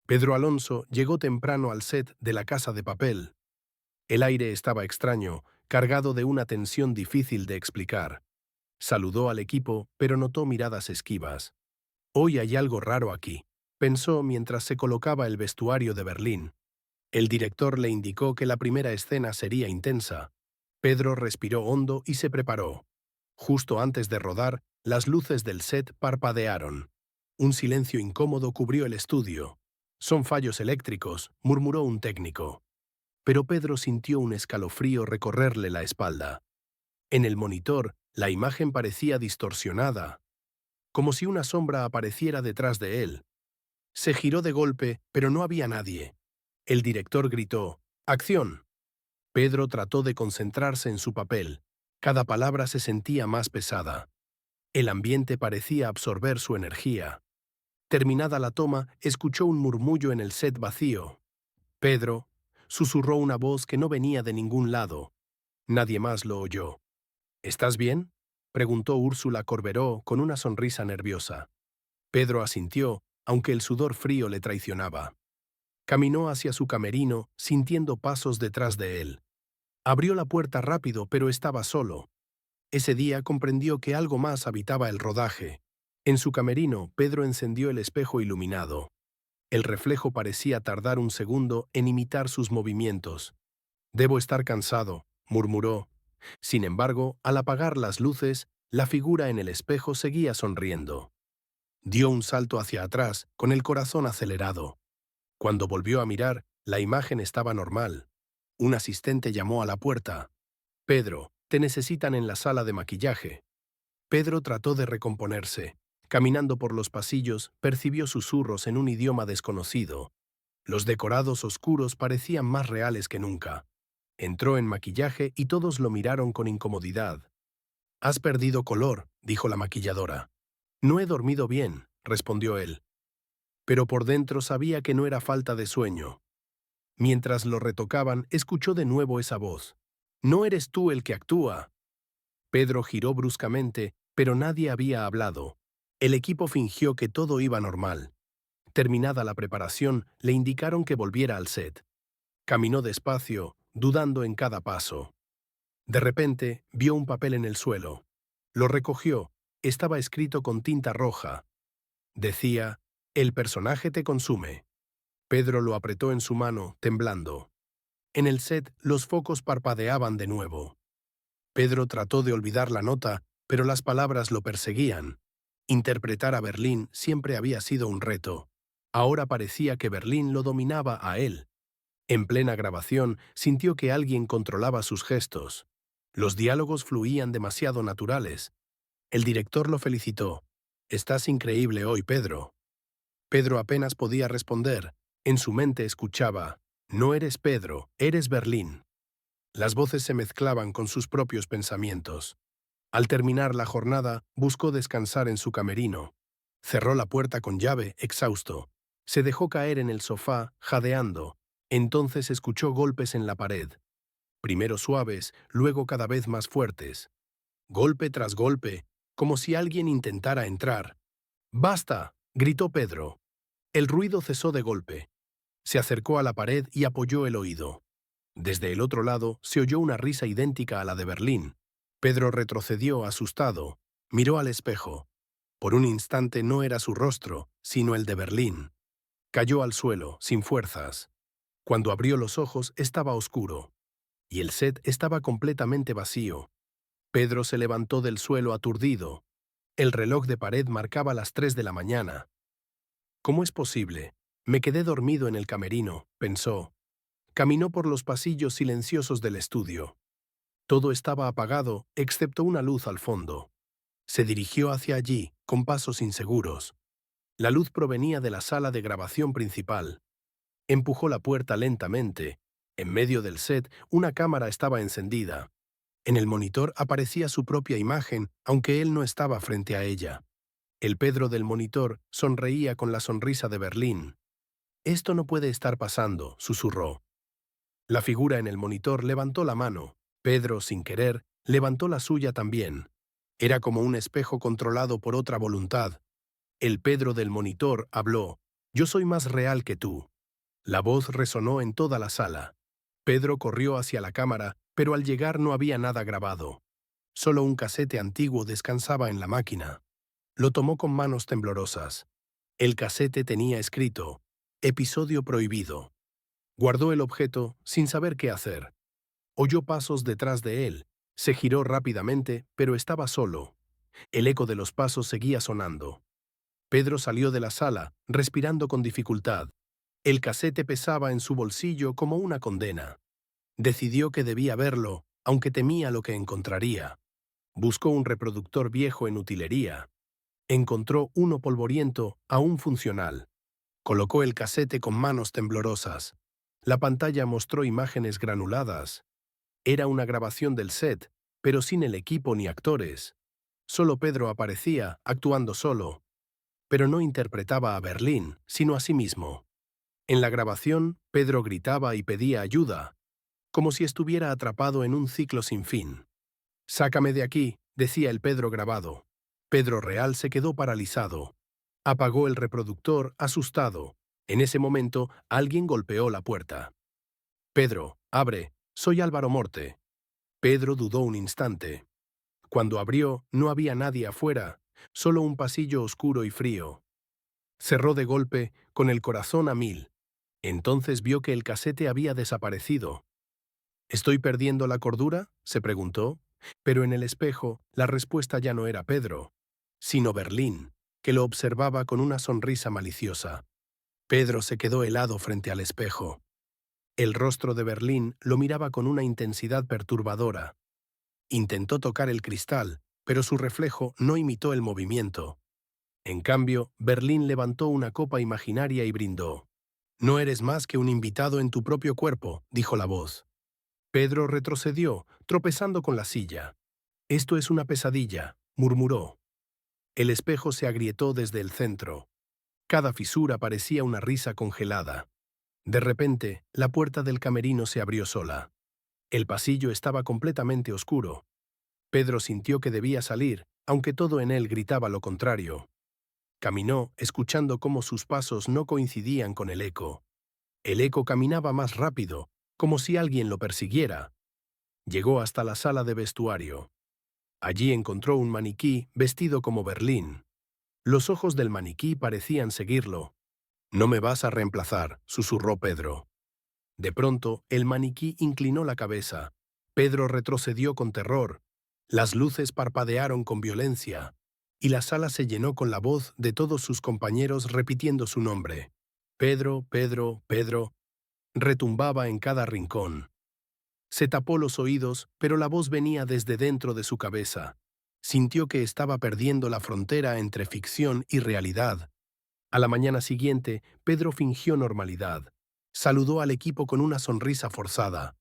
Pedro Alonso llegó temprano al set de La Casa de Papel. El aire estaba extraño, cargado de una tensión difícil de explicar. Saludó al equipo, pero notó miradas esquivas. Hoy hay algo raro aquí, pensó mientras se colocaba el vestuario de Berlín. El director le indicó que la primera escena sería intensa. Pedro respiró hondo y se preparó. Justo antes de rodar, las luces del set parpadearon. Un silencio incómodo cubrió el estudio. «Son fallos eléctricos», murmuró un técnico. Pero Pedro sintió un escalofrío recorrerle la espalda. En el monitor, la imagen parecía distorsionada, como si una sombra apareciera detrás de él. Se giró de golpe, pero no había nadie. El director gritó: «¡Acción!». Pedro trató de concentrarse en su papel. Cada palabra se sentía más pesada. El ambiente parecía absorber su energía. Terminada la toma, escuchó un murmullo en el set vacío. «Pedro», susurró una voz que no venía de ningún lado. Nadie más lo oyó. «¿Estás bien?», preguntó Úrsula Corberó con una sonrisa nerviosa. Pedro asintió, aunque el sudor frío le traicionaba. Caminó hacia su camerino, sintiendo pasos detrás de él. Abrió la puerta rápido, pero estaba solo. Ese día comprendió que algo más habitaba el rodaje. En su camerino, Pedro encendió el espejo iluminado. El reflejo parecía tardar un segundo en imitar sus movimientos. «Debo estar cansado», murmuró. Sin embargo, al apagar las luces, la figura en el espejo seguía sonriendo. Dio un salto hacia atrás, con el corazón acelerado. Cuando volvió a mirar, la imagen estaba normal. Un asistente llamó a la puerta. «Pedro, te necesitan en la sala de maquillaje». Pedro trató de recomponerse. Caminando por los pasillos, percibió susurros en un idioma desconocido. Los decorados oscuros parecían más reales que nunca. Entró en maquillaje y todos lo miraron con incomodidad. «Has perdido color», dijo la maquilladora. «No he dormido bien», respondió él. Pero por dentro sabía que no era falta de sueño. Mientras lo retocaban, escuchó de nuevo esa voz. «No eres tú el que actúa». Pedro giró bruscamente, pero nadie había hablado. El equipo fingió que todo iba normal. Terminada la preparación, le indicaron que volviera al set. Caminó despacio, dudando en cada paso. De repente, vio un papel en el suelo. Lo recogió. Estaba escrito con tinta roja. Decía: «El personaje te consume». Pedro lo apretó en su mano, temblando. En el set, los focos parpadeaban de nuevo. Pedro trató de olvidar la nota, pero las palabras lo perseguían. Interpretar a Berlín siempre había sido un reto. Ahora parecía que Berlín lo dominaba a él. En plena grabación, sintió que alguien controlaba sus gestos. Los diálogos fluían demasiado naturales. El director lo felicitó. «Estás increíble hoy, Pedro». Pedro apenas podía responder. En su mente escuchaba: «No eres Pedro, eres Berlín». Las voces se mezclaban con sus propios pensamientos. Al terminar la jornada, buscó descansar en su camerino. Cerró la puerta con llave, exhausto. Se dejó caer en el sofá, jadeando. Entonces escuchó golpes en la pared. Primero suaves, luego cada vez más fuertes. Golpe tras golpe, como si alguien intentara entrar. «¡Basta!», gritó Pedro. El ruido cesó de golpe. Se acercó a la pared y apoyó el oído. Desde el otro lado se oyó una risa idéntica a la de Berlín. Pedro retrocedió asustado. Miró al espejo. Por un instante no era su rostro, sino el de Berlín. Cayó al suelo, sin fuerzas. Cuando abrió los ojos estaba oscuro. Y el set estaba completamente vacío. Pedro se levantó del suelo aturdido. El reloj de pared marcaba las 3 de la mañana. «¿Cómo es posible? Me quedé dormido en el camerino», pensó. Caminó por los pasillos silenciosos del estudio. Todo estaba apagado, excepto una luz al fondo. Se dirigió hacia allí, con pasos inseguros. La luz provenía de la sala de grabación principal. Empujó la puerta lentamente. En medio del set, una cámara estaba encendida. En el monitor aparecía su propia imagen, aunque él no estaba frente a ella. El Pedro del monitor sonreía con la sonrisa de Berlín. «Esto no puede estar pasando», susurró. La figura en el monitor levantó la mano. Pedro, sin querer, levantó la suya también. Era como un espejo controlado por otra voluntad. El Pedro del monitor habló. Yo soy más real que tú. La voz resonó en toda la sala. Pedro corrió hacia la cámara, pero al llegar no había nada grabado. Solo un casete antiguo descansaba en la máquina. Lo tomó con manos temblorosas. El casete tenía escrito: Episodio prohibido. Guardó el objeto sin saber qué hacer. Oyó pasos detrás de él. Se giró rápidamente, pero estaba solo. El eco de los pasos seguía sonando. Pedro salió de la sala, respirando con dificultad. El casete pesaba en su bolsillo como una condena. Decidió que debía verlo, aunque temía lo que encontraría. Buscó un reproductor viejo en utilería. Encontró uno polvoriento, aún funcional. Colocó el casete con manos temblorosas. La pantalla mostró imágenes granuladas. Era una grabación del set, pero sin el equipo ni actores. Solo Pedro aparecía, actuando solo. Pero no interpretaba a Berlín, sino a sí mismo. En la grabación, Pedro gritaba y pedía ayuda, como si estuviera atrapado en un ciclo sin fin. «Sácame de aquí», decía el Pedro grabado. Pedro real se quedó paralizado. Apagó el reproductor, asustado. En ese momento, alguien golpeó la puerta. «Pedro, abre, soy Álvaro Morte». Pedro dudó un instante. Cuando abrió, no había nadie afuera, solo un pasillo oscuro y frío. Cerró de golpe, con el corazón a mil. Entonces vio que el casete había desaparecido. «¿Estoy perdiendo la cordura?», se preguntó, pero en el espejo la respuesta ya no era Pedro, sino Berlín, que lo observaba con una sonrisa maliciosa. Pedro se quedó helado frente al espejo. El rostro de Berlín lo miraba con una intensidad perturbadora. Intentó tocar el cristal, pero su reflejo no imitó el movimiento. En cambio, Berlín levantó una copa imaginaria y brindó. «No eres más que un invitado en tu propio cuerpo», dijo la voz. Pedro retrocedió, tropezando con la silla. «Esto es una pesadilla», murmuró. El espejo se agrietó desde el centro. Cada fisura parecía una risa congelada. De repente, la puerta del camerino se abrió sola. El pasillo estaba completamente oscuro. Pedro sintió que debía salir, aunque todo en él gritaba lo contrario. Caminó, escuchando cómo sus pasos no coincidían con el eco. El eco caminaba más rápido, como si alguien lo persiguiera. Llegó hasta la sala de vestuario. Allí encontró un maniquí vestido como Berlín. Los ojos del maniquí parecían seguirlo. «No me vas a reemplazar», susurró Pedro. De pronto, el maniquí inclinó la cabeza. Pedro retrocedió con terror. Las luces parpadearon con violencia, y la sala se llenó con la voz de todos sus compañeros repitiendo su nombre. «Pedro, Pedro, Pedro», retumbaba en cada rincón. Se tapó los oídos, pero la voz venía desde dentro de su cabeza. Sintió que estaba perdiendo la frontera entre ficción y realidad. A la mañana siguiente, Pedro fingió normalidad. Saludó al equipo con una sonrisa forzada.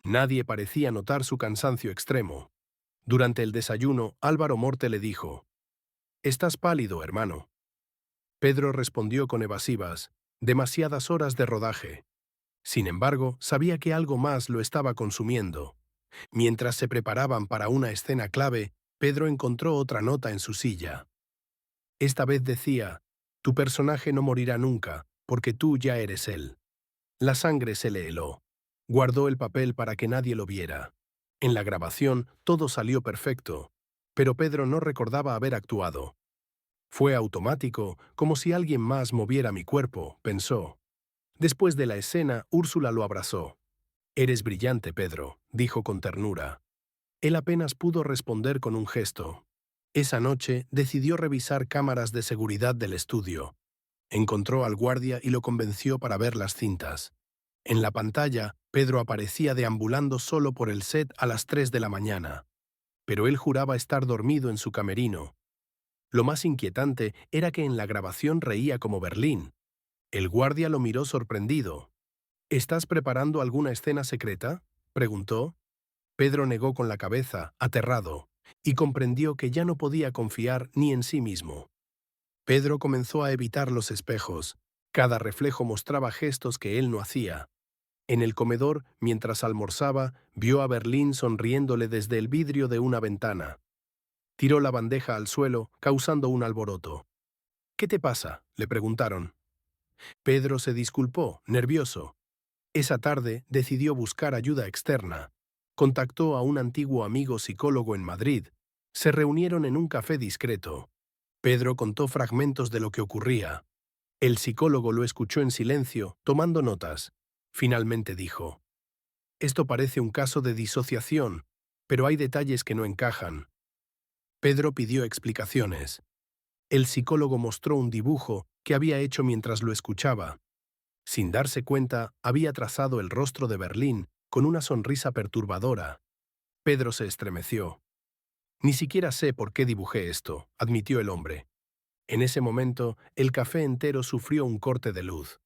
Nadie parecía notar su cansancio extremo. Durante el desayuno, Álvaro Morte le dijo: «Estás pálido, hermano». Pedro respondió con evasivas: «Demasiadas horas de rodaje». Sin embargo, sabía que algo más lo estaba consumiendo. Mientras se preparaban para una escena clave, Pedro encontró otra nota en su silla. Esta vez decía: «Tu personaje no morirá nunca, porque tú ya eres él». La sangre se le heló. Guardó el papel para que nadie lo viera. En la grabación todo salió perfecto, pero Pedro no recordaba haber actuado. «Fue automático, como si alguien más moviera mi cuerpo», pensó. Después de la escena, Úrsula lo abrazó. «Eres brillante, Pedro», dijo con ternura. Él apenas pudo responder con un gesto. Esa noche decidió revisar cámaras de seguridad del estudio. Encontró al guardia y lo convenció para ver las cintas. En la pantalla, Pedro aparecía deambulando solo por el set a las 3 de la mañana. Pero él juraba estar dormido en su camerino. Lo más inquietante era que en la grabación reía como Berlín. El guardia lo miró sorprendido. «¿Estás preparando alguna escena secreta?», preguntó. Pedro negó con la cabeza, aterrado, y comprendió que ya no podía confiar ni en sí mismo. Pedro comenzó a evitar los espejos. Cada reflejo mostraba gestos que él no hacía. En el comedor, mientras almorzaba, vio a Berlín sonriéndole desde el vidrio de una ventana. Tiró la bandeja al suelo, causando un alboroto. «¿Qué te pasa?», le preguntaron. Pedro se disculpó, nervioso. Esa tarde decidió buscar ayuda externa. Contactó a un antiguo amigo psicólogo en Madrid. Se reunieron en un café discreto. Pedro contó fragmentos de lo que ocurría. El psicólogo lo escuchó en silencio, tomando notas. Finalmente dijo: «Esto parece un caso de disociación, pero hay detalles que no encajan». Pedro pidió explicaciones. El psicólogo mostró un dibujo que había hecho mientras lo escuchaba. Sin darse cuenta, había trazado el rostro de Berlín con una sonrisa perturbadora. Pedro se estremeció. «Ni siquiera sé por qué dibujé esto», admitió el hombre. En ese momento, el café entero sufrió un corte de luz.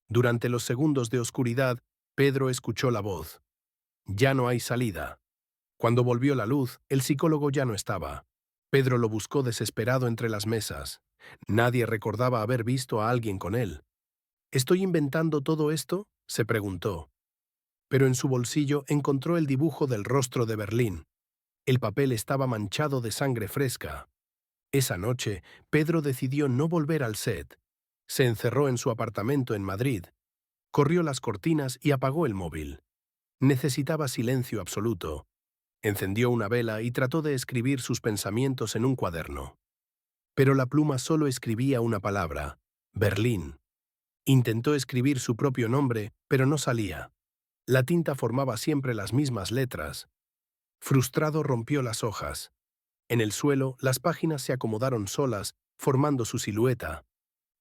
Durante los segundos de oscuridad, Pedro escuchó la voz: «Ya no hay salida». Cuando volvió la luz, el psicólogo ya no estaba. Pedro lo buscó desesperado entre las mesas. Nadie recordaba haber visto a alguien con él. «¿Estoy inventando todo esto?», se preguntó. Pero en su bolsillo encontró el dibujo del rostro de Berlín. El papel estaba manchado de sangre fresca. Esa noche, Pedro decidió no volver al set. Se encerró en su apartamento en Madrid. Corrió las cortinas y apagó el móvil. Necesitaba silencio absoluto. Encendió una vela y trató de escribir sus pensamientos en un cuaderno. Pero la pluma solo escribía una palabra: Berlín. Intentó escribir su propio nombre, pero no salía. La tinta formaba siempre las mismas letras. Frustrado, rompió las hojas. En el suelo, las páginas se acomodaron solas, formando su silueta.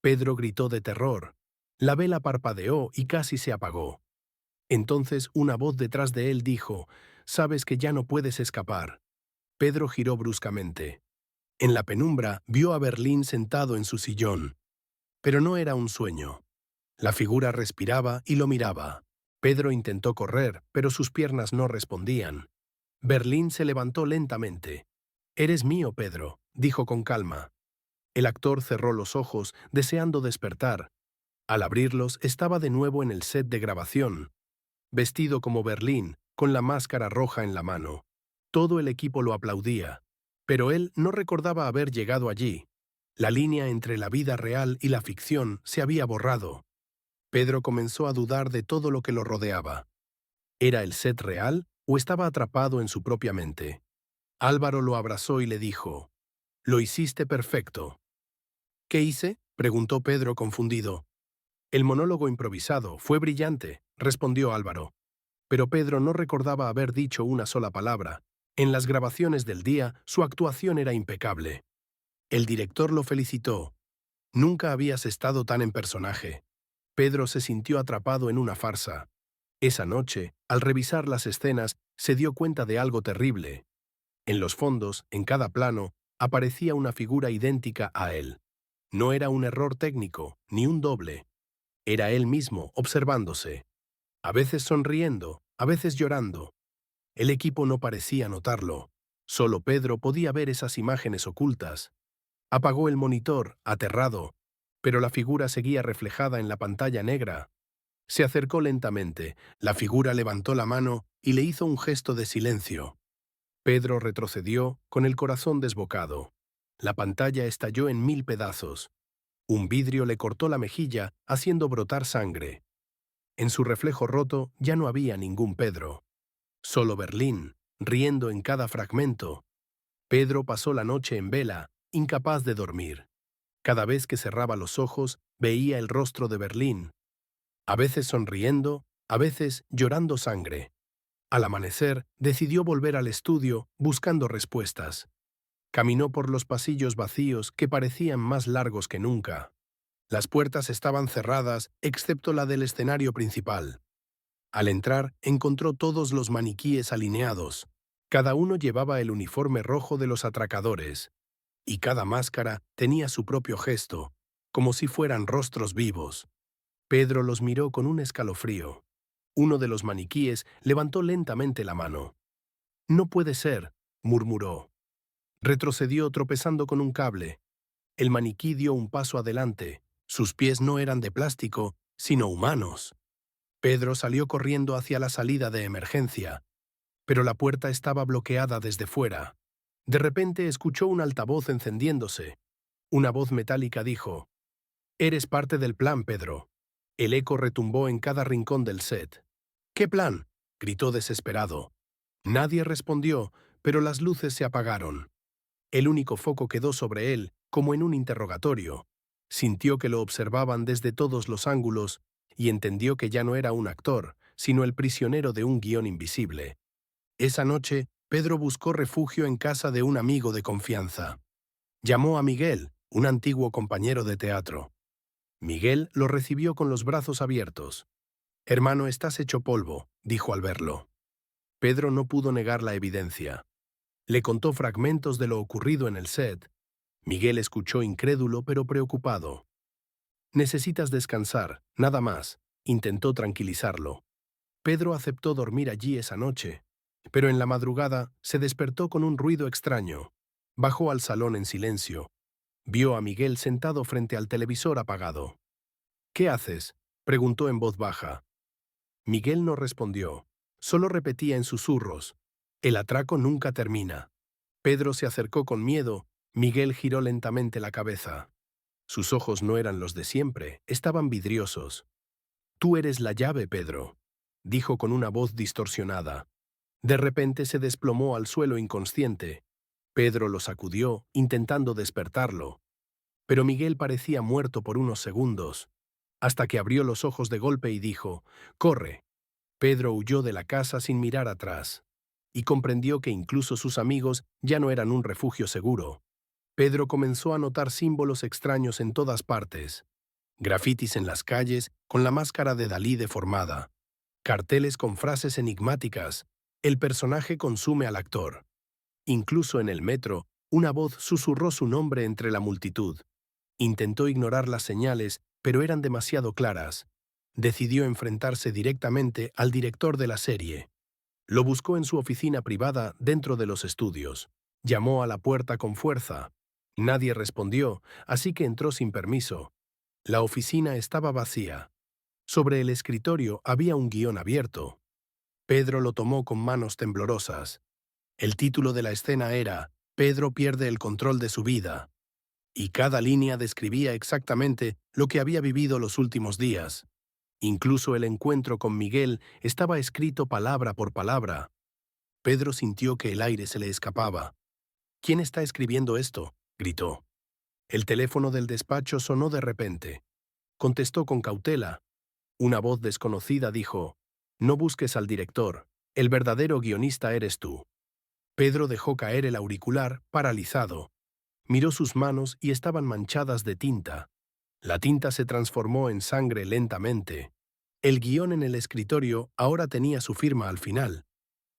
Pedro gritó de terror. La vela parpadeó y casi se apagó. Entonces una voz detrás de él dijo: «Sabes que ya no puedes escapar». Pedro giró bruscamente. En la penumbra vio a Berlín sentado en su sillón. Pero no era un sueño. La figura respiraba y lo miraba. Pedro intentó correr, pero sus piernas no respondían. Berlín se levantó lentamente. «Eres mío, Pedro», dijo con calma. El actor cerró los ojos, deseando despertar. Al abrirlos, estaba de nuevo en el set de grabación, vestido como Berlín, con la máscara roja en la mano. Todo el equipo lo aplaudía. Pero él no recordaba haber llegado allí. La línea entre la vida real y la ficción se había borrado. Pedro comenzó a dudar de todo lo que lo rodeaba. ¿Era el set real o estaba atrapado en su propia mente? Álvaro lo abrazó y le dijo: «Lo hiciste perfecto». «¿Qué hice?», preguntó Pedro confundido. «El monólogo improvisado fue brillante», respondió Álvaro. Pero Pedro no recordaba haber dicho una sola palabra. En las grabaciones del día, su actuación era impecable. El director lo felicitó. «Nunca habías estado tan en personaje». Pedro se sintió atrapado en una farsa. Esa noche, al revisar las escenas, se dio cuenta de algo terrible. En los fondos, en cada plano, aparecía una figura idéntica a él. No era un error técnico, ni un doble. Era él mismo, observándose. A veces sonriendo, a veces llorando. El equipo no parecía notarlo. Solo Pedro podía ver esas imágenes ocultas. Apagó el monitor, aterrado, pero la figura seguía reflejada en la pantalla negra. Se acercó lentamente, la figura levantó la mano y le hizo un gesto de silencio. Pedro retrocedió, con el corazón desbocado. La pantalla estalló en 1000 pedazos. Un vidrio le cortó la mejilla, haciendo brotar sangre. En su reflejo roto ya no había ningún Pedro. Solo Berlín, riendo en cada fragmento. Pedro pasó la noche en vela, incapaz de dormir. Cada vez que cerraba los ojos, veía el rostro de Berlín, a veces sonriendo, a veces llorando sangre. Al amanecer, decidió volver al estudio, buscando respuestas. Caminó por los pasillos vacíos que parecían más largos que nunca. Las puertas estaban cerradas, excepto la del escenario principal. Al entrar, encontró todos los maniquíes alineados. Cada uno llevaba el uniforme rojo de los atracadores, y cada máscara tenía su propio gesto, como si fueran rostros vivos. Pedro los miró con un escalofrío. Uno de los maniquíes levantó lentamente la mano. «No puede ser», murmuró. Retrocedió tropezando con un cable. El maniquí dio un paso adelante. Sus pies no eran de plástico, sino humanos. Pedro salió corriendo hacia la salida de emergencia, pero la puerta estaba bloqueada desde fuera. De repente escuchó un altavoz encendiéndose. Una voz metálica dijo: Eres parte del plan, Pedro. El eco retumbó en cada rincón del set. ¿Qué plan?, gritó desesperado. Nadie respondió, pero las luces se apagaron. El único foco quedó sobre él, como en un interrogatorio. Sintió que lo observaban desde todos los ángulos y entendió que ya no era un actor, sino el prisionero de un guión invisible. Esa noche, Pedro buscó refugio en casa de un amigo de confianza. Llamó a Miguel, un antiguo compañero de teatro. Miguel lo recibió con los brazos abiertos. «Hermano, estás hecho polvo», dijo al verlo. Pedro no pudo negar la evidencia. Le contó fragmentos de lo ocurrido en el set. Miguel escuchó incrédulo pero preocupado. «Necesitas descansar, nada más», intentó tranquilizarlo. Pedro aceptó dormir allí esa noche, pero en la madrugada se despertó con un ruido extraño. Bajó al salón en silencio. Vio a Miguel sentado frente al televisor apagado. «¿Qué haces?», preguntó en voz baja. Miguel no respondió. Solo repetía en susurros: «El atraco nunca termina». Pedro se acercó con miedo. Miguel giró lentamente la cabeza. Sus ojos no eran los de siempre, estaban vidriosos. «Tú eres la llave, Pedro», dijo con una voz distorsionada. De repente se desplomó al suelo inconsciente. Pedro lo sacudió, intentando despertarlo. Pero Miguel parecía muerto por unos segundos, hasta que abrió los ojos de golpe y dijo: «¡Corre!». Pedro huyó de la casa sin mirar atrás, y comprendió que incluso sus amigos ya no eran un refugio seguro. Pedro comenzó a notar símbolos extraños en todas partes. Grafitis en las calles, con la máscara de Dalí deformada. Carteles con frases enigmáticas: «El personaje consume al actor». Incluso en el metro, una voz susurró su nombre entre la multitud. Intentó ignorar las señales, pero eran demasiado claras. Decidió enfrentarse directamente al director de la serie. Lo buscó en su oficina privada dentro de los estudios. Llamó a la puerta con fuerza. Nadie respondió, así que entró sin permiso. La oficina estaba vacía. Sobre el escritorio había un guión abierto. Pedro lo tomó con manos temblorosas. El título de la escena era «Pedro pierde el control de su vida». Y cada línea describía exactamente lo que había vivido los últimos días. Incluso el encuentro con Miguel estaba escrito palabra por palabra. Pedro sintió que el aire se le escapaba. «¿Quién está escribiendo esto?», gritó. El teléfono del despacho sonó de repente. Contestó con cautela. Una voz desconocida dijo: «No busques al director. El verdadero guionista eres tú». Pedro dejó caer el auricular, paralizado. Miró sus manos y estaban manchadas de tinta. La tinta se transformó en sangre lentamente. El guión en el escritorio ahora tenía su firma al final.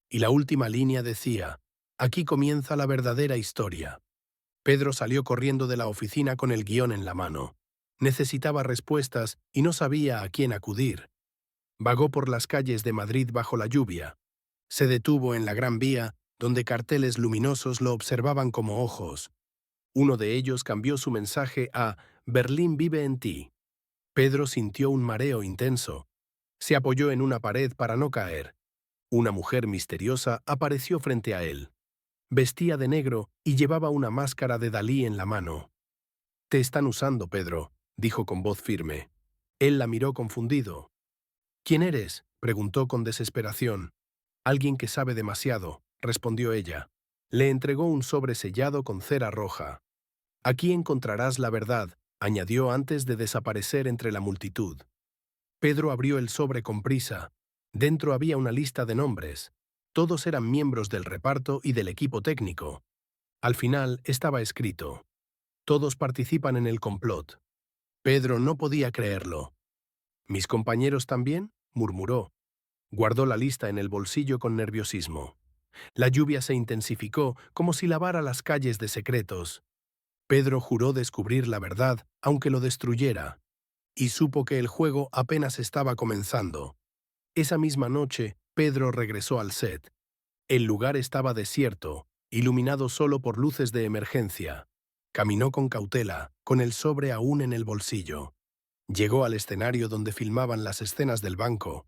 Y la última línea decía: «Aquí comienza la verdadera historia». Pedro salió corriendo de la oficina con el guión en la mano. Necesitaba respuestas y no sabía a quién acudir. Vagó por las calles de Madrid bajo la lluvia. Se detuvo en la Gran Vía, donde carteles luminosos lo observaban como ojos. Uno de ellos cambió su mensaje a «Berlín vive en ti». Pedro sintió un mareo intenso. Se apoyó en una pared para no caer. Una mujer misteriosa apareció frente a él. Vestía de negro y llevaba una máscara de Dalí en la mano. «Te están usando, Pedro», dijo con voz firme. Él la miró confundido. «¿Quién eres?», preguntó con desesperación. «Alguien que sabe demasiado», respondió ella. Le entregó un sobre sellado con cera roja. «Aquí encontrarás la verdad», añadió antes de desaparecer entre la multitud. Pedro abrió el sobre con prisa. Dentro había una lista de nombres. Todos eran miembros del reparto y del equipo técnico. Al final estaba escrito: «Todos participan en el complot». Pedro no podía creerlo. «¿Mis compañeros también?», murmuró. Guardó la lista en el bolsillo con nerviosismo. La lluvia se intensificó como si lavara las calles de secretos. Pedro juró descubrir la verdad, aunque lo destruyera, y supo que el juego apenas estaba comenzando. Esa misma noche, Pedro regresó al set. El lugar estaba desierto, iluminado solo por luces de emergencia. Caminó con cautela, con el sobre aún en el bolsillo. Llegó al escenario donde filmaban las escenas del banco.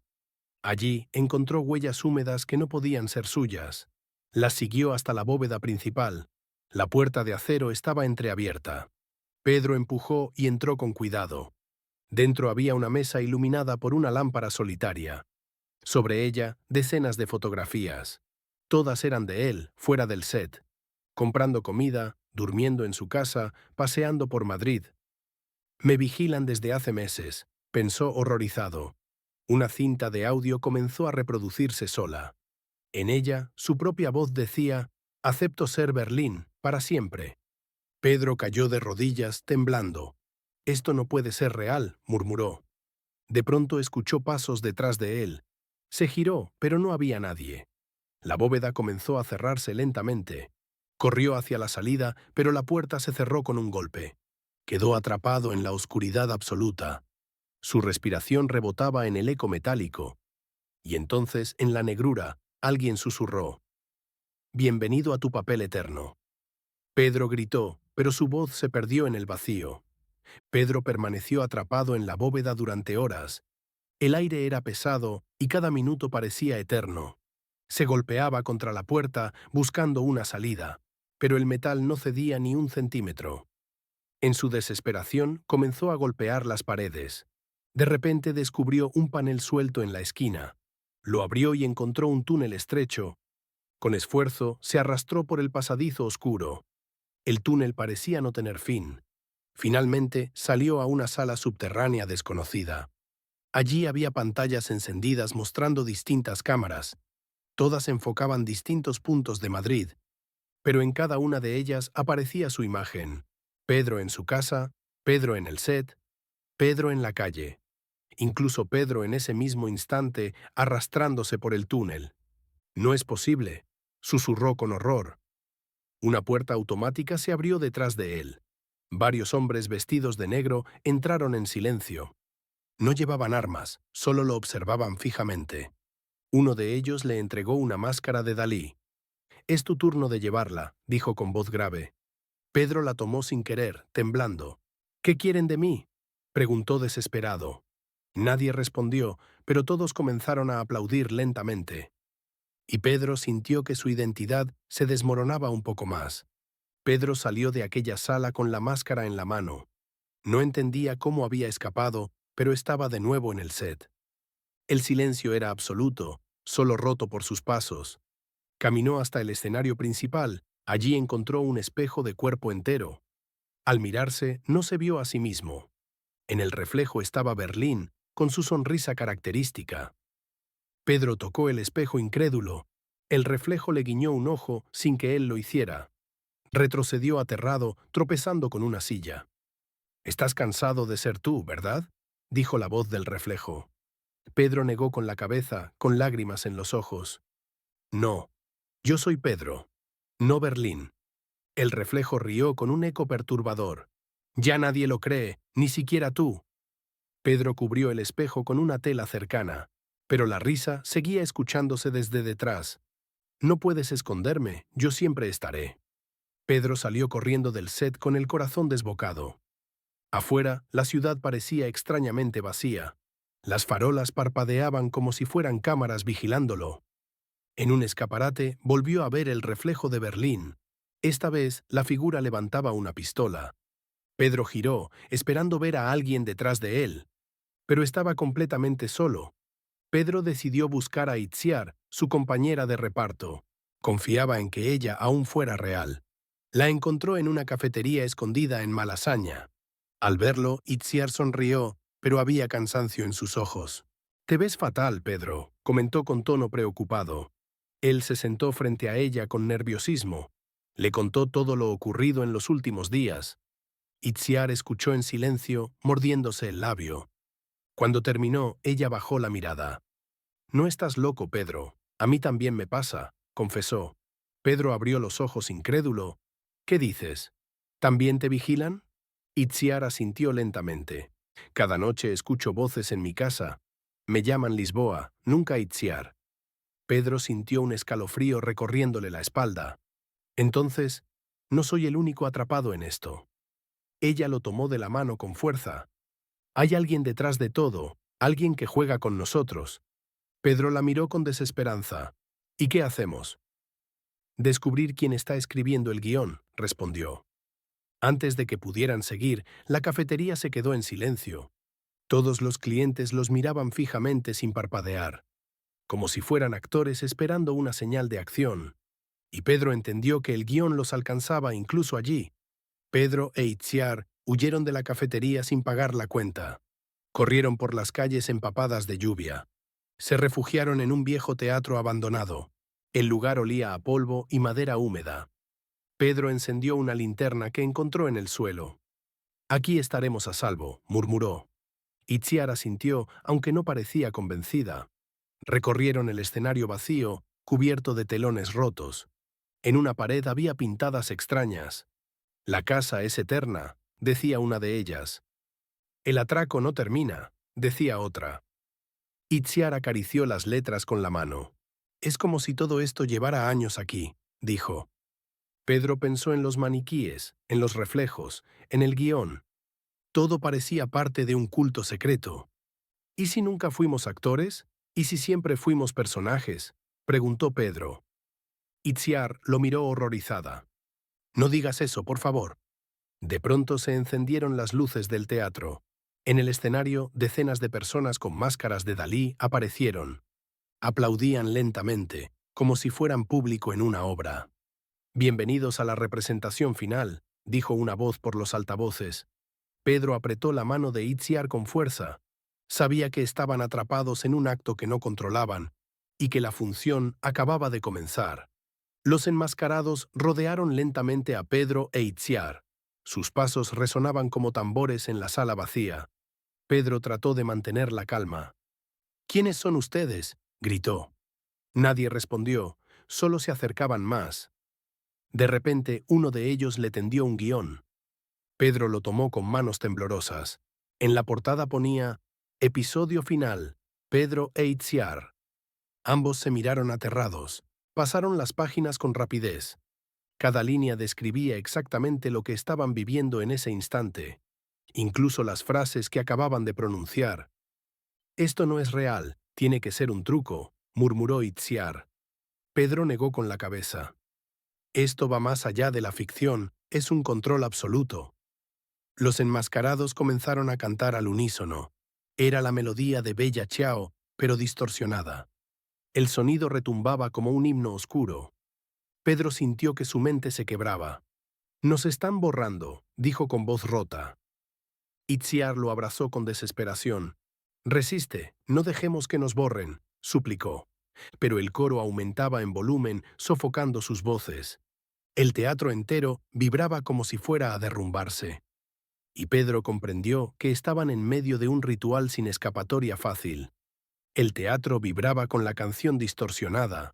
Allí encontró huellas húmedas que no podían ser suyas. Las siguió hasta la bóveda principal. La puerta de acero estaba entreabierta. Pedro empujó y entró con cuidado. Dentro había una mesa iluminada por una lámpara solitaria. Sobre ella, decenas de fotografías. Todas eran de él, fuera del set, comprando comida, durmiendo en su casa, paseando por Madrid. Me vigilan desde hace meses, pensó horrorizado. Una cinta de audio comenzó a reproducirse sola. En ella, su propia voz decía: «Acepto ser Berlín, para siempre». Pedro cayó de rodillas, temblando. «Esto no puede ser real», murmuró. De pronto escuchó pasos detrás de él. Se giró, pero no había nadie. La bóveda comenzó a cerrarse lentamente. Corrió hacia la salida, pero la puerta se cerró con un golpe. Quedó atrapado en la oscuridad absoluta. Su respiración rebotaba en el eco metálico. Y entonces, en la negrura, alguien susurró: «Bienvenido a tu papel eterno». Pedro gritó, pero su voz se perdió en el vacío. Pedro permaneció atrapado en la bóveda durante horas. El aire era pesado y cada minuto parecía eterno. Se golpeaba contra la puerta buscando una salida, pero el metal no cedía ni un centímetro. En su desesperación comenzó a golpear las paredes. De repente descubrió un panel suelto en la esquina. Lo abrió y encontró un túnel estrecho. Con esfuerzo se arrastró por el pasadizo oscuro. El túnel parecía no tener fin. Finalmente salió a una sala subterránea desconocida. Allí había pantallas encendidas mostrando distintas cámaras. Todas enfocaban distintos puntos de Madrid, pero en cada una de ellas aparecía su imagen. Pedro en su casa, Pedro en el set, Pedro en la calle. Incluso Pedro en ese mismo instante arrastrándose por el túnel. «No es posible», susurró con horror. Una puerta automática se abrió detrás de él. Varios hombres vestidos de negro entraron en silencio. No llevaban armas, solo lo observaban fijamente. Uno de ellos le entregó una máscara de Dalí. «Es tu turno de llevarla», dijo con voz grave. Pedro la tomó sin querer, temblando. «¿Qué quieren de mí?», preguntó desesperado. Nadie respondió, pero todos comenzaron a aplaudir lentamente. Y Pedro sintió que su identidad se desmoronaba un poco más. Pedro salió de aquella sala con la máscara en la mano. No entendía cómo había escapado, pero estaba de nuevo en el set. El silencio era absoluto, solo roto por sus pasos. Caminó hasta el escenario principal. Allí encontró un espejo de cuerpo entero. Al mirarse, no se vio a sí mismo. En el reflejo estaba Berlín, con su sonrisa característica. Pedro tocó el espejo incrédulo. El reflejo le guiñó un ojo sin que él lo hiciera. Retrocedió aterrado, tropezando con una silla. «Estás cansado de ser tú, ¿verdad?», dijo la voz del reflejo. Pedro negó con la cabeza, con lágrimas en los ojos. «No, yo soy Pedro, no Berlín». El reflejo rió con un eco perturbador. «Ya nadie lo cree, ni siquiera tú». Pedro cubrió el espejo con una tela cercana, pero la risa seguía escuchándose desde detrás. «No puedes esconderme, yo siempre estaré». Pedro salió corriendo del set con el corazón desbocado. Afuera, la ciudad parecía extrañamente vacía. Las farolas parpadeaban como si fueran cámaras vigilándolo. En un escaparate volvió a ver el reflejo de Berlín. Esta vez la figura levantaba una pistola. Pedro giró, esperando ver a alguien detrás de él. Pero estaba completamente solo. Pedro decidió buscar a Itziar, su compañera de reparto. Confiaba en que ella aún fuera real. La encontró en una cafetería escondida en Malasaña. Al verlo, Itziar sonrió, pero había cansancio en sus ojos. «Te ves fatal, Pedro», comentó con tono preocupado. Él se sentó frente a ella con nerviosismo. Le contó todo lo ocurrido en los últimos días. Itziar escuchó en silencio, mordiéndose el labio. Cuando terminó, ella bajó la mirada. «No estás loco, Pedro. A mí también me pasa», confesó. Pedro abrió los ojos incrédulo. «¿Qué dices? ¿También te vigilan?» Itziar asintió lentamente. «Cada noche escucho voces en mi casa. Me llaman Lisboa, nunca Itziar». Pedro sintió un escalofrío recorriéndole la espalda. «Entonces, no soy el único atrapado en esto». Ella lo tomó de la mano con fuerza. «Hay alguien detrás de todo, alguien que juega con nosotros». Pedro la miró con desesperanza. «¿Y qué hacemos?» «Descubrir quién está escribiendo el guión», respondió. Antes de que pudieran seguir, la cafetería se quedó en silencio. Todos los clientes los miraban fijamente sin parpadear, como si fueran actores esperando una señal de acción. Y Pedro entendió que el guión los alcanzaba incluso allí. Pedro e Itziar huyeron de la cafetería sin pagar la cuenta. Corrieron por las calles empapadas de lluvia. Se refugiaron en un viejo teatro abandonado. El lugar olía a polvo y madera húmeda. Pedro encendió una linterna que encontró en el suelo. «Aquí estaremos a salvo», murmuró. Itziar asintió, aunque no parecía convencida. Recorrieron el escenario vacío, cubierto de telones rotos. En una pared había pintadas extrañas. «La casa es eterna», decía una de ellas. «El atraco no termina», decía otra. Itziar acarició las letras con la mano. «Es como si todo esto llevara años aquí», dijo. Pedro pensó en los maniquíes, en los reflejos, en el guión. Todo parecía parte de un culto secreto. «¿Y si nunca fuimos actores? ¿Y si siempre fuimos personajes?», preguntó Pedro. Itziar lo miró horrorizada. «No digas eso, por favor». De pronto se encendieron las luces del teatro. En el escenario, decenas de personas con máscaras de Dalí aparecieron. Aplaudían lentamente, como si fueran público en una obra. «Bienvenidos a la representación final», dijo una voz por los altavoces. Pedro apretó la mano de Itziar con fuerza. Sabía que estaban atrapados en un acto que no controlaban y que la función acababa de comenzar. Los enmascarados rodearon lentamente a Pedro e Itziar. Sus pasos resonaban como tambores en la sala vacía. Pedro trató de mantener la calma. «¿Quiénes son ustedes?», gritó. Nadie respondió, solo se acercaban más. De repente, uno de ellos le tendió un guión. Pedro lo tomó con manos temblorosas. En la portada ponía «Episodio final, Pedro e Itziar». Ambos se miraron aterrados. Pasaron las páginas con rapidez. Cada línea describía exactamente lo que estaban viviendo en ese instante, incluso las frases que acababan de pronunciar. «Esto no es real, tiene que ser un truco», murmuró Itziar. Pedro negó con la cabeza. «Esto va más allá de la ficción, es un control absoluto». Los enmascarados comenzaron a cantar al unísono. Era la melodía de Bella Ciao, pero distorsionada. El sonido retumbaba como un himno oscuro. Pedro sintió que su mente se quebraba. «Nos están borrando», dijo con voz rota. Itziar lo abrazó con desesperación. «Resiste, no dejemos que nos borren», suplicó. Pero el coro aumentaba en volumen, sofocando sus voces. El teatro entero vibraba como si fuera a derrumbarse. Y Pedro comprendió que estaban en medio de un ritual sin escapatoria fácil. El teatro vibraba con la canción distorsionada.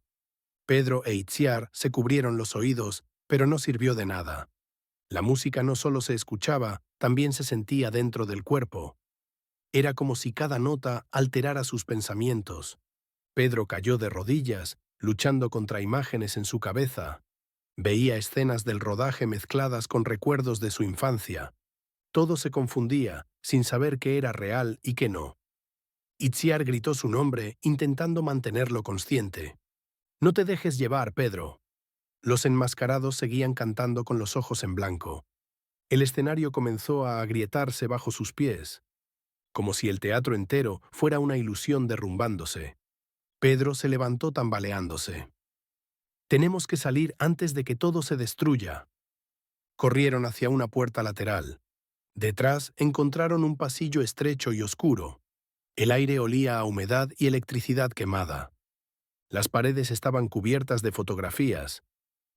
Pedro e Itziar se cubrieron los oídos, pero no sirvió de nada. La música no solo se escuchaba, también se sentía dentro del cuerpo. Era como si cada nota alterara sus pensamientos. Pedro cayó de rodillas, luchando contra imágenes en su cabeza. Veía escenas del rodaje mezcladas con recuerdos de su infancia. Todo se confundía, sin saber qué era real y qué no. Itziar gritó su nombre, intentando mantenerlo consciente. «No te dejes llevar, Pedro». Los enmascarados seguían cantando con los ojos en blanco. El escenario comenzó a agrietarse bajo sus pies, como si el teatro entero fuera una ilusión derrumbándose. Pedro se levantó tambaleándose. «Tenemos que salir antes de que todo se destruya». Corrieron hacia una puerta lateral. Detrás encontraron un pasillo estrecho y oscuro. El aire olía a humedad y electricidad quemada. Las paredes estaban cubiertas de fotografías.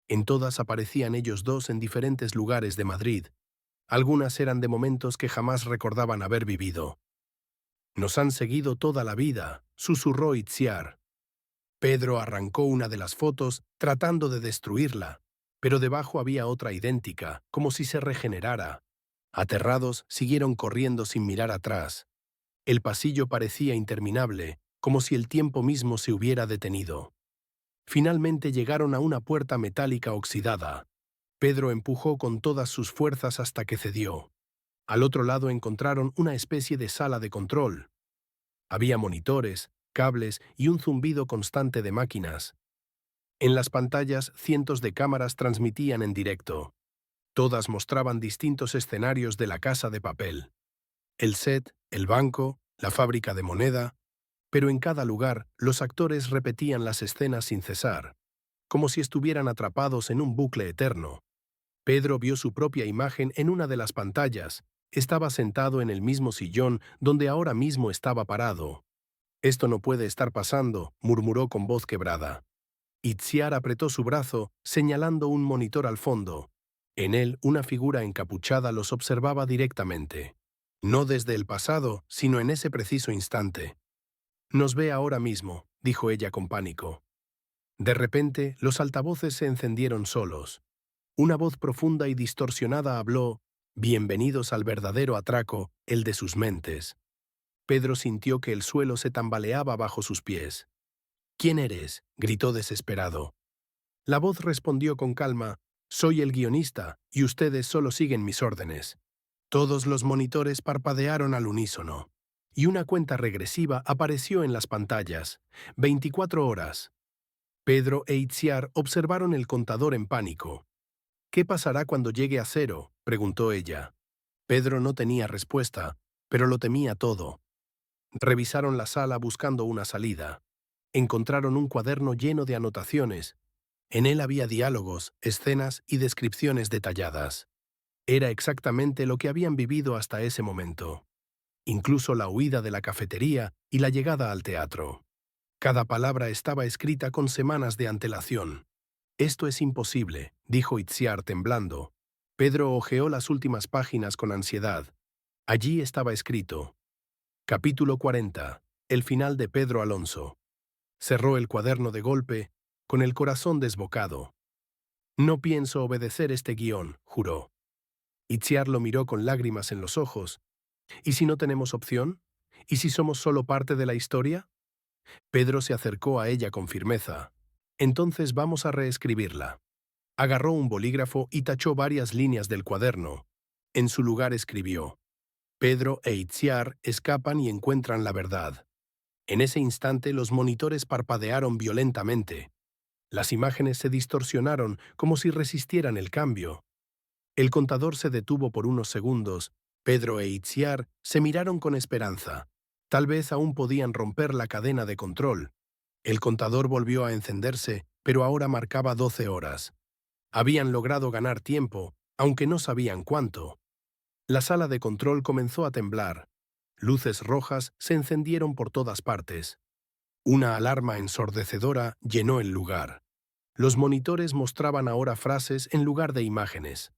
En todas aparecían ellos dos en diferentes lugares de Madrid. Algunas eran de momentos que jamás recordaban haber vivido. «Nos han seguido toda la vida», susurró Itziar. Pedro arrancó una de las fotos, tratando de destruirla, pero debajo había otra idéntica, como si se regenerara. Aterrados, siguieron corriendo sin mirar atrás. El pasillo parecía interminable, como si el tiempo mismo se hubiera detenido. Finalmente llegaron a una puerta metálica oxidada. Pedro empujó con todas sus fuerzas hasta que cedió. Al otro lado encontraron una especie de sala de control. Había monitores, cables y un zumbido constante de máquinas. En las pantallas, cientos de cámaras transmitían en directo. Todas mostraban distintos escenarios de la casa de papel. El set, el banco, la fábrica de moneda, pero en cada lugar los actores repetían las escenas sin cesar, como si estuvieran atrapados en un bucle eterno. Pedro vio su propia imagen en una de las pantallas. Estaba sentado en el mismo sillón donde ahora mismo estaba parado. «Esto no puede estar pasando», murmuró con voz quebrada. Itziar apretó su brazo, señalando un monitor al fondo. En él, una figura encapuchada los observaba directamente. No desde el pasado, sino en ese preciso instante. «Nos ve ahora mismo», dijo ella con pánico. De repente, los altavoces se encendieron solos. Una voz profunda y distorsionada habló: «Bienvenidos al verdadero atraco, el de sus mentes». Pedro sintió que el suelo se tambaleaba bajo sus pies. «¿Quién eres?», gritó desesperado. La voz respondió con calma: «Soy el guionista, y ustedes solo siguen mis órdenes». Todos los monitores parpadearon al unísono, y una cuenta regresiva apareció en las pantallas. 24 horas. Pedro e Itziar observaron el contador en pánico. «¿Qué pasará cuando llegue a cero?», preguntó ella. Pedro no tenía respuesta, pero lo temía todo. Revisaron la sala buscando una salida. Encontraron un cuaderno lleno de anotaciones. En él había diálogos, escenas y descripciones detalladas. Era exactamente lo que habían vivido hasta ese momento. Incluso la huida de la cafetería y la llegada al teatro. Cada palabra estaba escrita con semanas de antelación. «Esto es imposible», dijo Itziar temblando. Pedro hojeó las últimas páginas con ansiedad. Allí estaba escrito: Capítulo 40. El final de Pedro Alonso. Cerró el cuaderno de golpe, con el corazón desbocado. «No pienso obedecer este guión», juró. Itziar lo miró con lágrimas en los ojos. «¿Y si no tenemos opción? ¿Y si somos solo parte de la historia?» Pedro se acercó a ella con firmeza. «Entonces vamos a reescribirla». Agarró un bolígrafo y tachó varias líneas del cuaderno. En su lugar escribió: «Pedro e Itziar escapan y encuentran la verdad». En ese instante los monitores parpadearon violentamente. Las imágenes se distorsionaron como si resistieran el cambio. El contador se detuvo por unos segundos. Pedro e Itziar se miraron con esperanza. Tal vez aún podían romper la cadena de control. El contador volvió a encenderse, pero ahora marcaba 12 horas. Habían logrado ganar tiempo, aunque no sabían cuánto. La sala de control comenzó a temblar. Luces rojas se encendieron por todas partes. Una alarma ensordecedora llenó el lugar. Los monitores mostraban ahora frases en lugar de imágenes.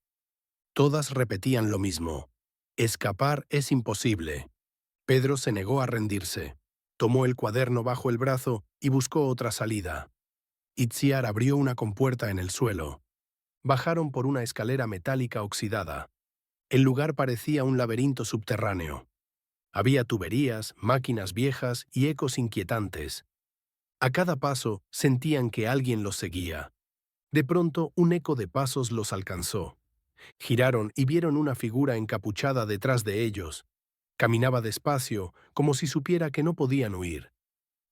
Todas repetían lo mismo: «Escapar es imposible». Pedro se negó a rendirse. Tomó el cuaderno bajo el brazo y buscó otra salida. Itziar abrió una compuerta en el suelo. Bajaron por una escalera metálica oxidada. El lugar parecía un laberinto subterráneo. Había tuberías, máquinas viejas y ecos inquietantes. A cada paso sentían que alguien los seguía. De pronto, un eco de pasos los alcanzó. Giraron y vieron una figura encapuchada detrás de ellos. Caminaba despacio, como si supiera que no podían huir.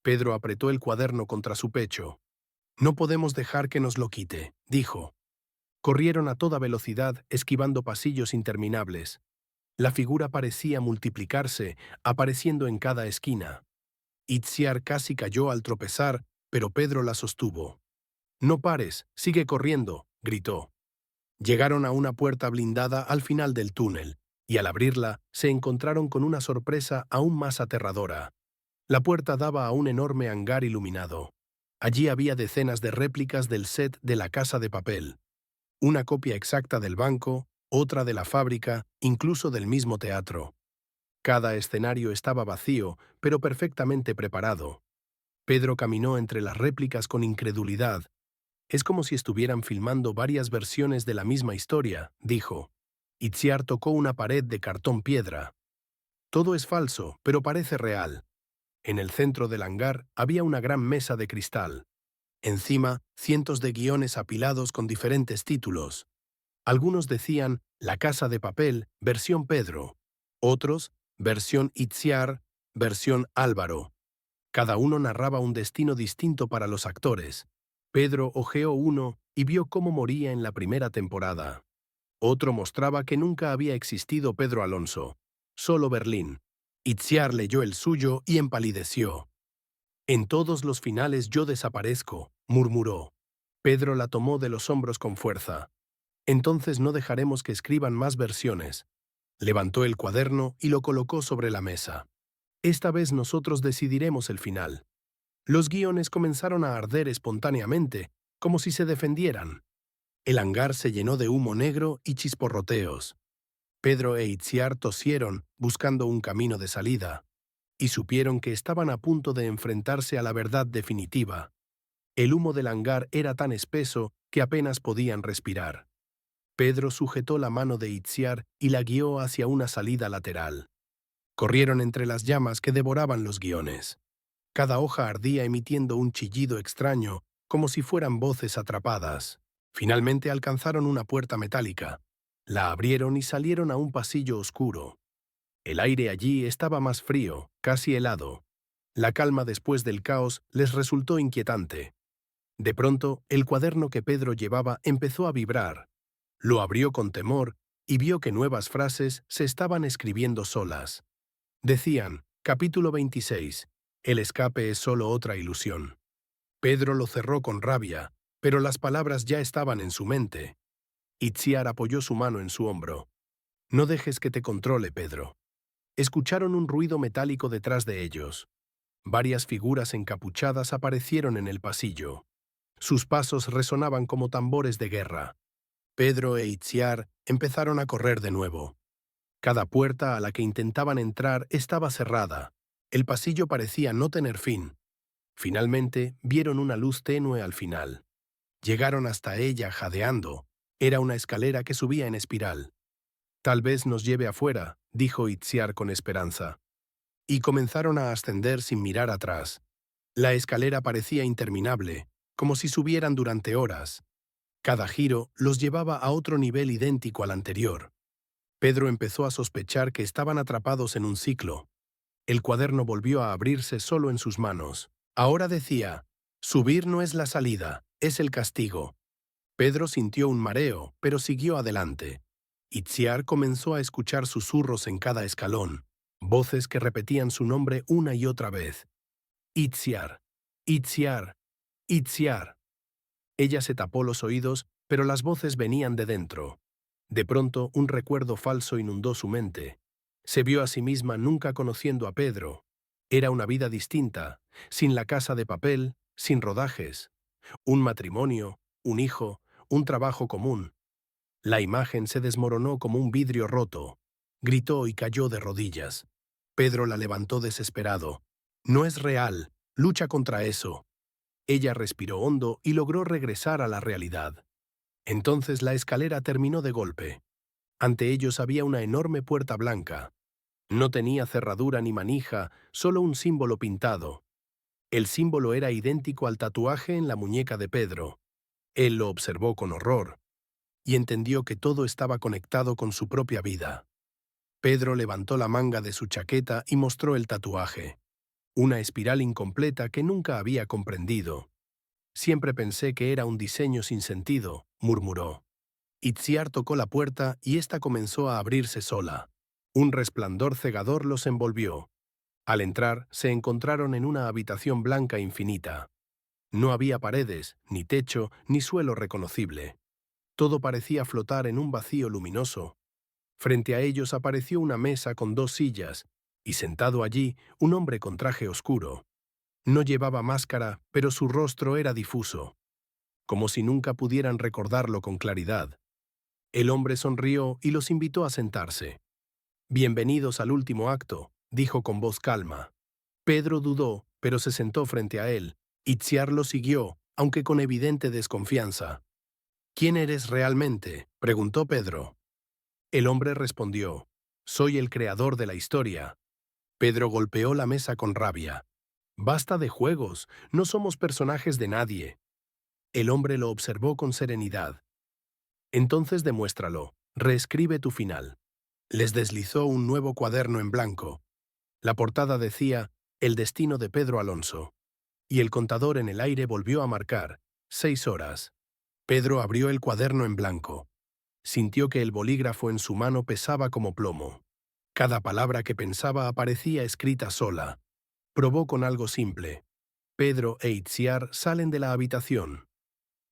Pedro apretó el cuaderno contra su pecho. «No podemos dejar que nos lo quite», dijo. Corrieron a toda velocidad, esquivando pasillos interminables. La figura parecía multiplicarse, apareciendo en cada esquina. Itziar casi cayó al tropezar, pero Pedro la sostuvo. «No pares, sigue corriendo», gritó. Llegaron a una puerta blindada al final del túnel, y al abrirla se encontraron con una sorpresa aún más aterradora. La puerta daba a un enorme hangar iluminado. Allí había decenas de réplicas del set de La Casa de Papel. Una copia exacta del banco, otra de la fábrica, incluso del mismo teatro. Cada escenario estaba vacío, pero perfectamente preparado. Pedro caminó entre las réplicas con incredulidad. «Es como si estuvieran filmando varias versiones de la misma historia», dijo. Itziar tocó una pared de cartón piedra. «Todo es falso, pero parece real». En el centro del hangar había una gran mesa de cristal. Encima, cientos de guiones apilados con diferentes títulos. Algunos decían «La Casa de Papel, versión Pedro». Otros, versión Itziar, versión Álvaro. Cada uno narraba un destino distinto para los actores. Pedro hojeó uno y vio cómo moría en la primera temporada. Otro mostraba que nunca había existido Pedro Alonso, solo Berlín. Itziar leyó el suyo y empalideció. En todos los finales yo desaparezco, murmuró. Pedro la tomó de los hombros con fuerza. Entonces no dejaremos que escriban más versiones. Levantó el cuaderno y lo colocó sobre la mesa. Esta vez nosotros decidiremos el final. Los guiones comenzaron a arder espontáneamente, como si se defendieran. El hangar se llenó de humo negro y chisporroteos. Pedro e Itziar tosieron, buscando un camino de salida, y supieron que estaban a punto de enfrentarse a la verdad definitiva. El humo del hangar era tan espeso que apenas podían respirar. Pedro sujetó la mano de Itziar y la guió hacia una salida lateral. Corrieron entre las llamas que devoraban los guiones. Cada hoja ardía emitiendo un chillido extraño, como si fueran voces atrapadas. Finalmente alcanzaron una puerta metálica. La abrieron y salieron a un pasillo oscuro. El aire allí estaba más frío, casi helado. La calma después del caos les resultó inquietante. De pronto, el cuaderno que Pedro llevaba empezó a vibrar. Lo abrió con temor y vio que nuevas frases se estaban escribiendo solas. Decían, capítulo 26, el escape es solo otra ilusión. Pedro lo cerró con rabia, pero las palabras ya estaban en su mente. Itziar apoyó su mano en su hombro. No dejes que te controle, Pedro. Escucharon un ruido metálico detrás de ellos. Varias figuras encapuchadas aparecieron en el pasillo. Sus pasos resonaban como tambores de guerra. Pedro e Itziar empezaron a correr de nuevo. Cada puerta a la que intentaban entrar estaba cerrada. El pasillo parecía no tener fin. Finalmente, vieron una luz tenue al final. Llegaron hasta ella jadeando. Era una escalera que subía en espiral. Tal vez nos lleve afuera, dijo Itziar con esperanza. Y comenzaron a ascender sin mirar atrás. La escalera parecía interminable, como si subieran durante horas. Cada giro los llevaba a otro nivel idéntico al anterior. Pedro empezó a sospechar que estaban atrapados en un ciclo. El cuaderno volvió a abrirse solo en sus manos. Ahora decía, subir no es la salida, es el castigo. Pedro sintió un mareo, pero siguió adelante. Itziar comenzó a escuchar susurros en cada escalón, voces que repetían su nombre una y otra vez. Itziar, Itziar, Itziar. Ella se tapó los oídos, pero las voces venían de dentro. De pronto, un recuerdo falso inundó su mente. Se vio a sí misma nunca conociendo a Pedro. Era una vida distinta, sin la casa de papel, sin rodajes. Un matrimonio, un hijo, un trabajo común. La imagen se desmoronó como un vidrio roto. Gritó y cayó de rodillas. Pedro la levantó desesperado. No es real, lucha contra eso. Ella respiró hondo y logró regresar a la realidad. Entonces la escalera terminó de golpe. Ante ellos había una enorme puerta blanca. No tenía cerradura ni manija, solo un símbolo pintado. El símbolo era idéntico al tatuaje en la muñeca de Pedro. Él lo observó con horror y entendió que todo estaba conectado con su propia vida. Pedro levantó la manga de su chaqueta y mostró el tatuaje. Una espiral incompleta que nunca había comprendido. Siempre pensé que era un diseño sin sentido, murmuró. Itziar tocó la puerta y ésta comenzó a abrirse sola. Un resplandor cegador los envolvió. Al entrar, se encontraron en una habitación blanca infinita. No había paredes, ni techo, ni suelo reconocible. Todo parecía flotar en un vacío luminoso. Frente a ellos apareció una mesa con dos sillas, y sentado allí, un hombre con traje oscuro. No llevaba máscara, pero su rostro era difuso, como si nunca pudieran recordarlo con claridad. El hombre sonrió y los invitó a sentarse. «Bienvenidos al último acto», dijo con voz calma. Pedro dudó, pero se sentó frente a él. Itziar lo siguió, aunque con evidente desconfianza. «¿Quién eres realmente?», preguntó Pedro. El hombre respondió, «Soy el creador de la historia». Pedro golpeó la mesa con rabia. «Basta de juegos, no somos personajes de nadie». El hombre lo observó con serenidad. «Entonces demuéstralo, reescribe tu final». Les deslizó un nuevo cuaderno en blanco. La portada decía, «El destino de Pedro Alonso». Y el contador en el aire volvió a marcar, 6 horas. Pedro abrió el cuaderno en blanco. Sintió que el bolígrafo en su mano pesaba como plomo. Cada palabra que pensaba aparecía escrita sola. Probó con algo simple. Pedro e Itziar salen de la habitación.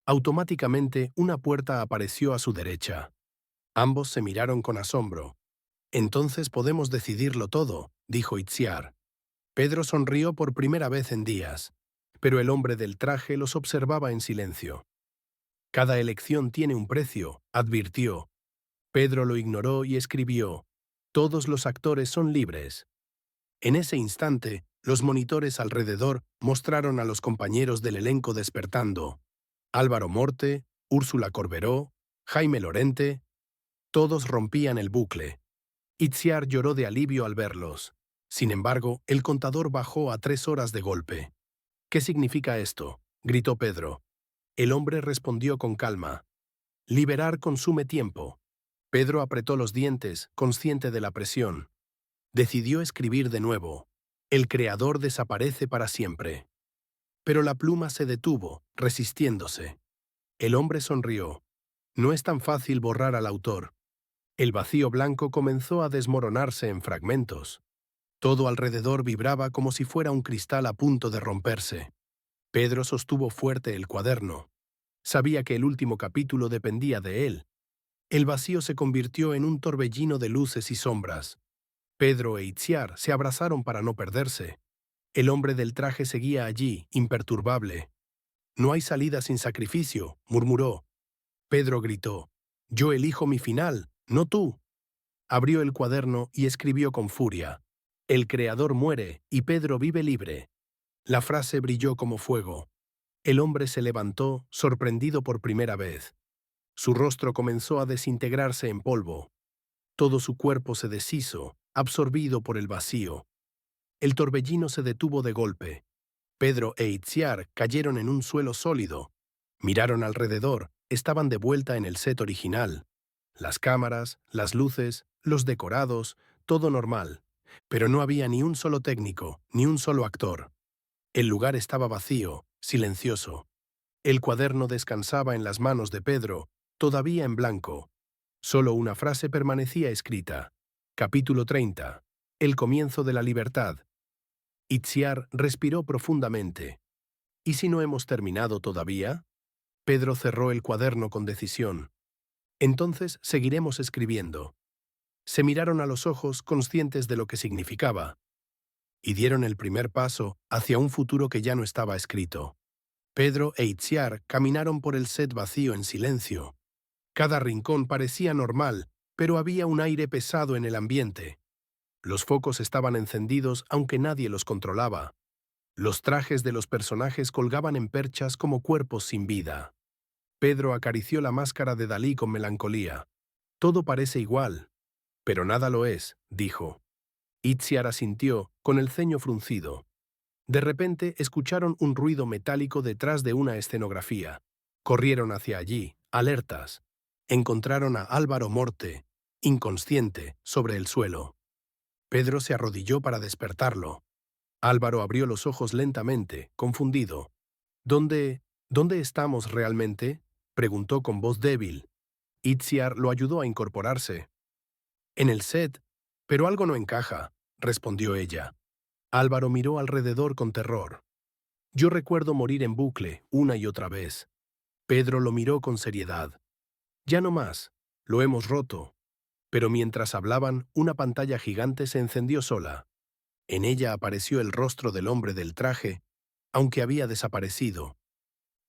Automáticamente una puerta apareció a su derecha. Ambos se miraron con asombro. «Entonces podemos decidirlo todo», dijo Itziar. Pedro sonrió por primera vez en días, pero el hombre del traje los observaba en silencio. «Cada elección tiene un precio», advirtió. Pedro lo ignoró y escribió: «Todos los actores son libres». En ese instante, los monitores alrededor mostraron a los compañeros del elenco despertando. Álvaro Morte, Úrsula Corberó, Jaime Lorente, todos rompían el bucle. Itziar lloró de alivio al verlos. Sin embargo, el contador bajó a 3 horas de golpe. «¿Qué significa esto?», gritó Pedro. El hombre respondió con calma: «Liberar consume tiempo». Pedro apretó los dientes, consciente de la presión. Decidió escribir de nuevo. El creador desaparece para siempre. Pero la pluma se detuvo, resistiéndose. El hombre sonrió. No es tan fácil borrar al autor. El vacío blanco comenzó a desmoronarse en fragmentos. Todo alrededor vibraba como si fuera un cristal a punto de romperse. Pedro sostuvo fuerte el cuaderno. Sabía que el último capítulo dependía de él. El vacío se convirtió en un torbellino de luces y sombras. Pedro e Itziar se abrazaron para no perderse. El hombre del traje seguía allí, imperturbable. «No hay salida sin sacrificio», murmuró. Pedro gritó: «Yo elijo mi final, no tú». Abrió el cuaderno y escribió con furia: «El creador muere y Pedro vive libre». La frase brilló como fuego. El hombre se levantó, sorprendido por primera vez. Su rostro comenzó a desintegrarse en polvo. Todo su cuerpo se deshizo, absorbido por el vacío. El torbellino se detuvo de golpe. Pedro e Itziar cayeron en un suelo sólido. Miraron alrededor, estaban de vuelta en el set original. Las cámaras, las luces, los decorados, todo normal. Pero no había ni un solo técnico, ni un solo actor. El lugar estaba vacío, silencioso. El cuaderno descansaba en las manos de Pedro, todavía en blanco. Solo una frase permanecía escrita. Capítulo 30. El comienzo de la libertad. Itziar respiró profundamente. «¿Y si no hemos terminado todavía?». Pedro cerró el cuaderno con decisión. «Entonces seguiremos escribiendo». Se miraron a los ojos, conscientes de lo que significaba, y dieron el primer paso hacia un futuro que ya no estaba escrito. Pedro e Itziar caminaron por el set vacío en silencio. Cada rincón parecía normal, pero había un aire pesado en el ambiente. Los focos estaban encendidos aunque nadie los controlaba. Los trajes de los personajes colgaban en perchas como cuerpos sin vida. Pedro acarició la máscara de Dalí con melancolía. «Todo parece igual». «Pero nada lo es», dijo. Itziar asintió, con el ceño fruncido. De repente escucharon un ruido metálico detrás de una escenografía. Corrieron hacia allí, alertas. Encontraron a Álvaro Morte, inconsciente, sobre el suelo. Pedro se arrodilló para despertarlo. Álvaro abrió los ojos lentamente, confundido. ¿Dónde estamos realmente?», preguntó con voz débil. Itziar lo ayudó a incorporarse. «En el set, pero algo no encaja», respondió ella. Álvaro miró alrededor con terror. «Yo recuerdo morir en bucle, una y otra vez». Pedro lo miró con seriedad. «Ya no más, lo hemos roto». Pero mientras hablaban, una pantalla gigante se encendió sola. En ella apareció el rostro del hombre del traje, aunque había desaparecido.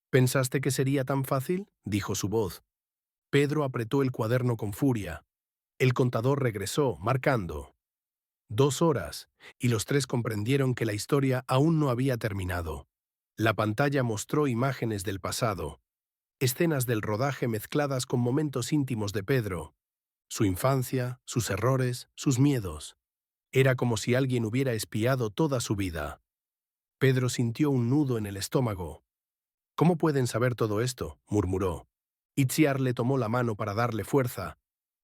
«¿Pensaste que sería tan fácil?», dijo su voz. Pedro apretó el cuaderno con furia. El contador regresó, marcando 2 horas, y los tres comprendieron que la historia aún no había terminado. La pantalla mostró imágenes del pasado, escenas del rodaje mezcladas con momentos íntimos de Pedro, su infancia, sus errores, sus miedos. Era como si alguien hubiera espiado toda su vida. Pedro sintió un nudo en el estómago. «¿Cómo pueden saber todo esto?», murmuró. Itziar le tomó la mano para darle fuerza.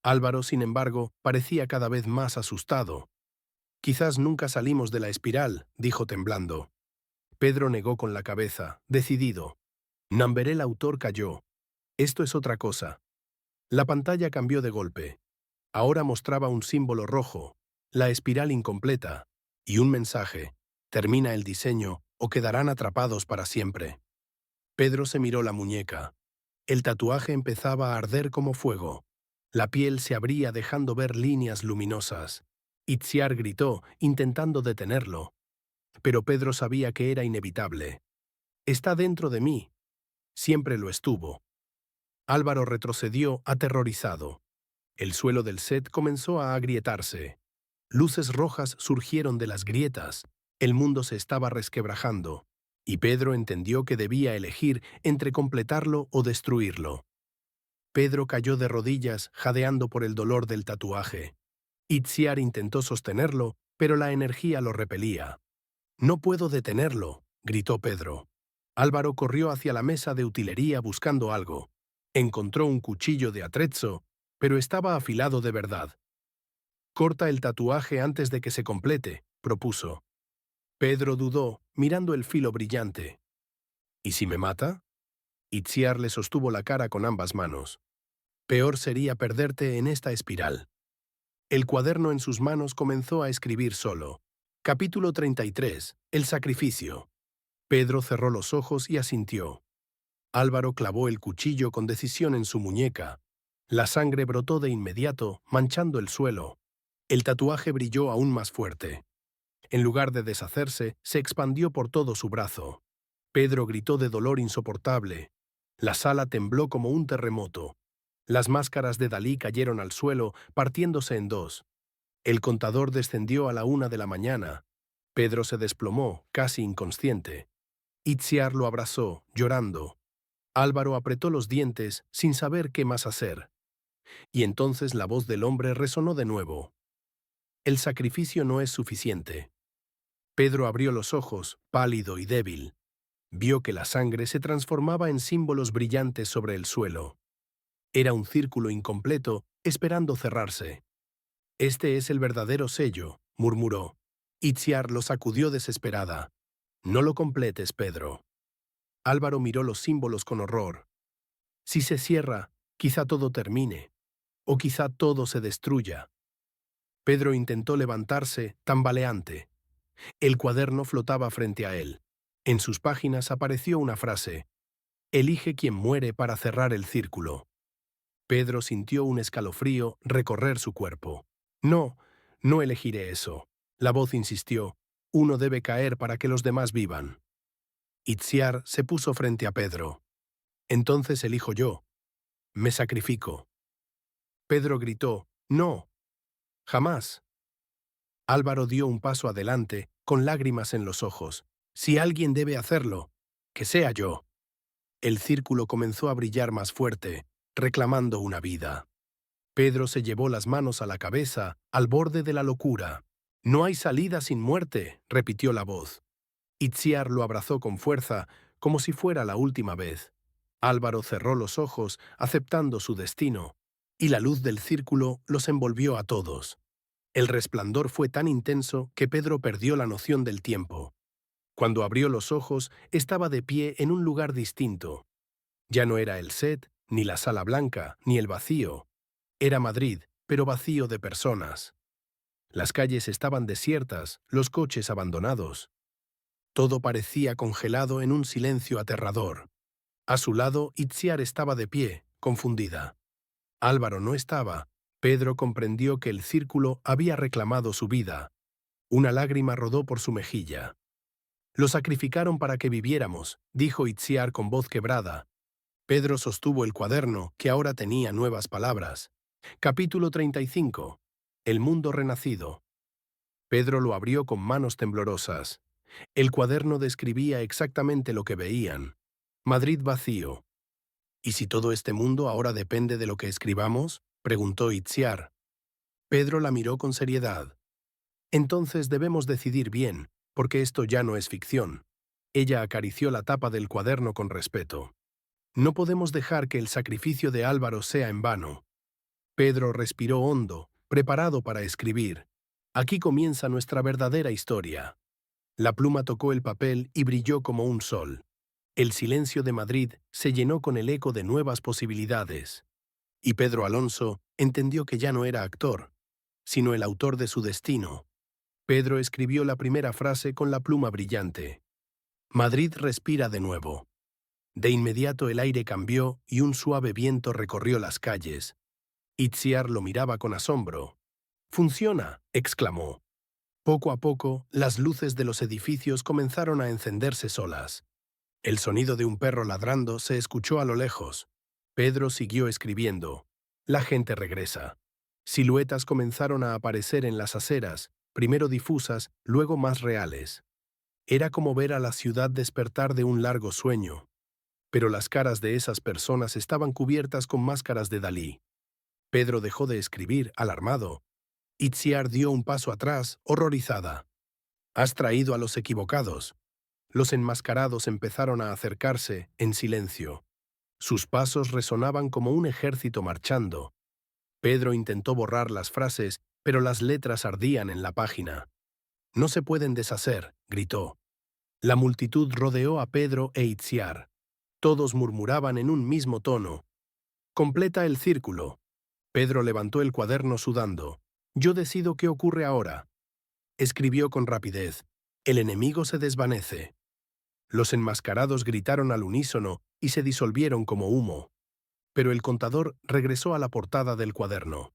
Álvaro, sin embargo, parecía cada vez más asustado. «Quizás nunca salimos de la espiral», dijo temblando. Pedro negó con la cabeza, decidido. Namberé el autor cayó. «Esto es otra cosa». La pantalla cambió de golpe. Ahora mostraba un símbolo rojo, la espiral incompleta, y un mensaje: termina el diseño o quedarán atrapados para siempre. Pedro se miró la muñeca. El tatuaje empezaba a arder como fuego. La piel se abría dejando ver líneas luminosas. Itziar gritó, intentando detenerlo. Pero Pedro sabía que era inevitable. Está dentro de mí. Siempre lo estuvo. Álvaro retrocedió, aterrorizado. El suelo del set comenzó a agrietarse. Luces rojas surgieron de las grietas. El mundo se estaba resquebrajando. Y Pedro entendió que debía elegir entre completarlo o destruirlo. Pedro cayó de rodillas, jadeando por el dolor del tatuaje. Itziar intentó sostenerlo, pero la energía lo repelía. «No puedo detenerlo», gritó Pedro. Álvaro corrió hacia la mesa de utilería buscando algo. Encontró un cuchillo de atrezzo, pero estaba afilado de verdad. «Corta el tatuaje antes de que se complete», propuso. Pedro dudó, mirando el filo brillante. «¿Y si me mata?» Itziar le sostuvo la cara con ambas manos. «Peor sería perderte en esta espiral». El cuaderno en sus manos comenzó a escribir solo. Capítulo 33. El sacrificio. Pedro cerró los ojos y asintió. Álvaro clavó el cuchillo con decisión en su muñeca. La sangre brotó de inmediato, manchando el suelo. El tatuaje brilló aún más fuerte. En lugar de deshacerse, se expandió por todo su brazo. Pedro gritó de dolor insoportable. La sala tembló como un terremoto. Las máscaras de Dalí cayeron al suelo, partiéndose en dos. El contador descendió a la 1 de la mañana. Pedro se desplomó, casi inconsciente. Itziar lo abrazó, llorando. Álvaro apretó los dientes, sin saber qué más hacer. Y entonces la voz del hombre resonó de nuevo. El sacrificio no es suficiente. Pedro abrió los ojos, pálido y débil. Vio que la sangre se transformaba en símbolos brillantes sobre el suelo. Era un círculo incompleto, esperando cerrarse. «Este es el verdadero sello», murmuró. Itziar lo sacudió desesperada. «No lo completes, Pedro». Álvaro miró los símbolos con horror. «Si se cierra, quizá todo termine. O quizá todo se destruya». Pedro intentó levantarse, tambaleante. El cuaderno flotaba frente a él. En sus páginas apareció una frase: «Elige quien muere para cerrar el círculo». Pedro sintió un escalofrío recorrer su cuerpo. «No, no elegiré eso». La voz insistió: «Uno debe caer para que los demás vivan». Itziar se puso frente a Pedro. «Entonces elijo yo. Me sacrifico». Pedro gritó: «No, jamás». Álvaro dio un paso adelante, con lágrimas en los ojos. «Si alguien debe hacerlo, que sea yo». El círculo comenzó a brillar más fuerte, reclamando una vida. Pedro se llevó las manos a la cabeza, al borde de la locura. «No hay salida sin muerte», repitió la voz. Itziar lo abrazó con fuerza, como si fuera la última vez. Álvaro cerró los ojos, aceptando su destino, y la luz del círculo los envolvió a todos. El resplandor fue tan intenso que Pedro perdió la noción del tiempo. Cuando abrió los ojos, estaba de pie en un lugar distinto. Ya no era el set, ni la sala blanca, ni el vacío. Era Madrid, pero vacío de personas. Las calles estaban desiertas, los coches abandonados. Todo parecía congelado en un silencio aterrador. A su lado, Itziar estaba de pie, confundida. Álvaro no estaba. Pedro comprendió que el círculo había reclamado su vida. Una lágrima rodó por su mejilla. «Lo sacrificaron para que viviéramos», dijo Itziar con voz quebrada. Pedro sostuvo el cuaderno, que ahora tenía nuevas palabras. Capítulo 35. El mundo renacido. Pedro lo abrió con manos temblorosas. El cuaderno describía exactamente lo que veían. Madrid vacío. «¿Y si todo este mundo ahora depende de lo que escribamos?», preguntó Itziar. Pedro la miró con seriedad. «Entonces debemos decidir bien, porque esto ya no es ficción». Ella acarició la tapa del cuaderno con respeto. «No podemos dejar que el sacrificio de Álvaro sea en vano». Pedro respiró hondo, preparado para escribir. «Aquí comienza nuestra verdadera historia». La pluma tocó el papel y brilló como un sol. El silencio de Madrid se llenó con el eco de nuevas posibilidades. Y Pedro Alonso entendió que ya no era actor, sino el autor de su destino. Pedro escribió la primera frase con la pluma brillante. Madrid respira de nuevo. De inmediato el aire cambió y un suave viento recorrió las calles. Itziar lo miraba con asombro. «¡Funciona!», exclamó. Poco a poco, las luces de los edificios comenzaron a encenderse solas. El sonido de un perro ladrando se escuchó a lo lejos. Pedro siguió escribiendo. La gente regresa. Siluetas comenzaron a aparecer en las aceras, primero difusas, luego más reales. Era como ver a la ciudad despertar de un largo sueño. Pero las caras de esas personas estaban cubiertas con máscaras de Dalí. Pedro dejó de escribir, alarmado. Itziar dio un paso atrás, horrorizada. «Has traído a los equivocados». Los enmascarados empezaron a acercarse, en silencio. Sus pasos resonaban como un ejército marchando. Pedro intentó borrar las frases, pero las letras ardían en la página. «No se pueden deshacer», gritó. La multitud rodeó a Pedro e Itziar. Todos murmuraban en un mismo tono. «Completa el círculo». Pedro levantó el cuaderno sudando. «Yo decido qué ocurre ahora». Escribió con rapidez. «El enemigo se desvanece». Los enmascarados gritaron al unísono y se disolvieron como humo. Pero el contador regresó a la portada del cuaderno.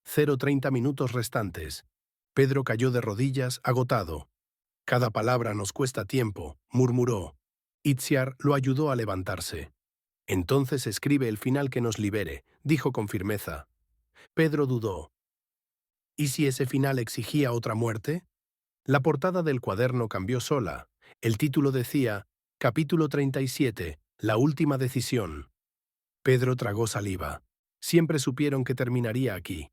0,30 minutos restantes. Pedro cayó de rodillas, agotado. «Cada palabra nos cuesta tiempo», murmuró. Itziar lo ayudó a levantarse. «Entonces escribe el final que nos libere», dijo con firmeza. Pedro dudó. ¿Y si ese final exigía otra muerte? La portada del cuaderno cambió sola. El título decía, Capítulo 37, La última decisión. Pedro tragó saliva. Siempre supieron que terminaría aquí.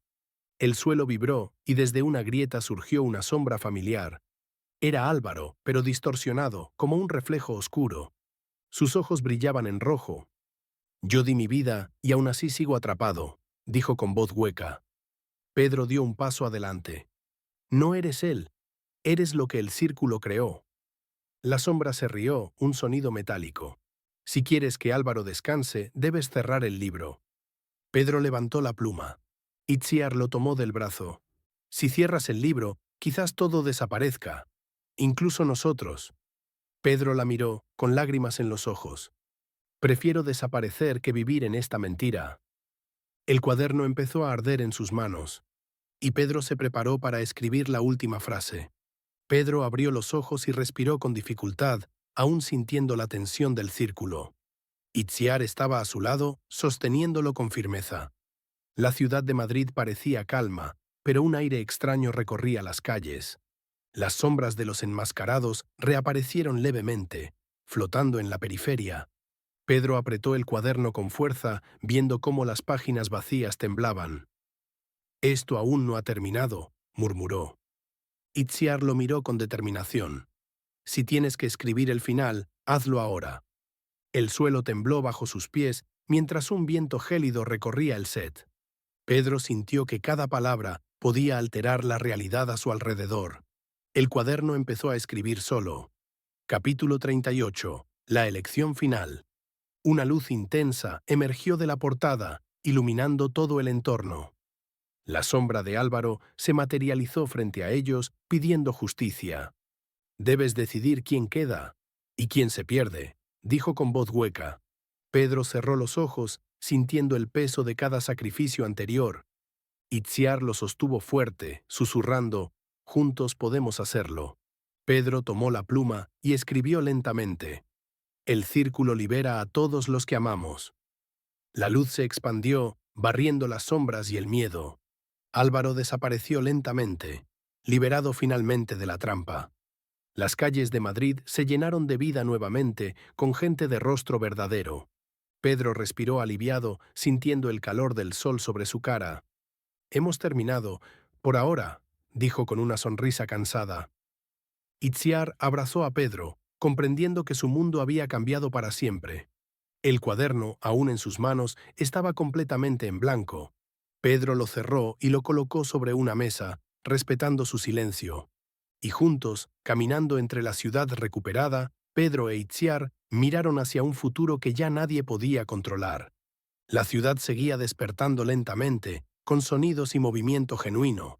El suelo vibró y desde una grieta surgió una sombra familiar. Era Álvaro, pero distorsionado, como un reflejo oscuro. Sus ojos brillaban en rojo. «Yo di mi vida y aún así sigo atrapado», dijo con voz hueca. Pedro dio un paso adelante. «No eres él, eres lo que el círculo creó». La sombra se rió, un sonido metálico. «Si quieres que Álvaro descanse, debes cerrar el libro». Pedro levantó la pluma. Itziar lo tomó del brazo. «Si cierras el libro, quizás todo desaparezca. Incluso nosotros». Pedro la miró, con lágrimas en los ojos. «Prefiero desaparecer que vivir en esta mentira». El cuaderno empezó a arder en sus manos. Y Pedro se preparó para escribir la última frase. Pedro abrió los ojos y respiró con dificultad, aún sintiendo la tensión del círculo. Itziar estaba a su lado, sosteniéndolo con firmeza. La ciudad de Madrid parecía calma, pero un aire extraño recorría las calles. Las sombras de los enmascarados reaparecieron levemente, flotando en la periferia. Pedro apretó el cuaderno con fuerza, viendo cómo las páginas vacías temblaban. «Esto aún no ha terminado», murmuró. Itziar lo miró con determinación. «Si tienes que escribir el final, hazlo ahora». El suelo tembló bajo sus pies mientras un viento gélido recorría el set. Pedro sintió que cada palabra podía alterar la realidad a su alrededor. El cuaderno empezó a escribir solo. Capítulo 38. La elección final. Una luz intensa emergió de la portada, iluminando todo el entorno. La sombra de Álvaro se materializó frente a ellos, pidiendo justicia. «Debes decidir quién queda y quién se pierde», dijo con voz hueca. Pedro cerró los ojos, sintiendo el peso de cada sacrificio anterior. Itziar lo sostuvo fuerte, susurrando, «Juntos podemos hacerlo». Pedro tomó la pluma y escribió lentamente. «El círculo libera a todos los que amamos». La luz se expandió, barriendo las sombras y el miedo. Álvaro desapareció lentamente, liberado finalmente de la trampa. Las calles de Madrid se llenaron de vida nuevamente, con gente de rostro verdadero. Pedro respiró aliviado, sintiendo el calor del sol sobre su cara. «Hemos terminado, por ahora», dijo con una sonrisa cansada. Itziar abrazó a Pedro, comprendiendo que su mundo había cambiado para siempre. El cuaderno, aún en sus manos, estaba completamente en blanco. Pedro lo cerró y lo colocó sobre una mesa, respetando su silencio. Y juntos, caminando entre la ciudad recuperada, Pedro e Itziar miraron hacia un futuro que ya nadie podía controlar. La ciudad seguía despertando lentamente, con sonidos y movimiento genuino.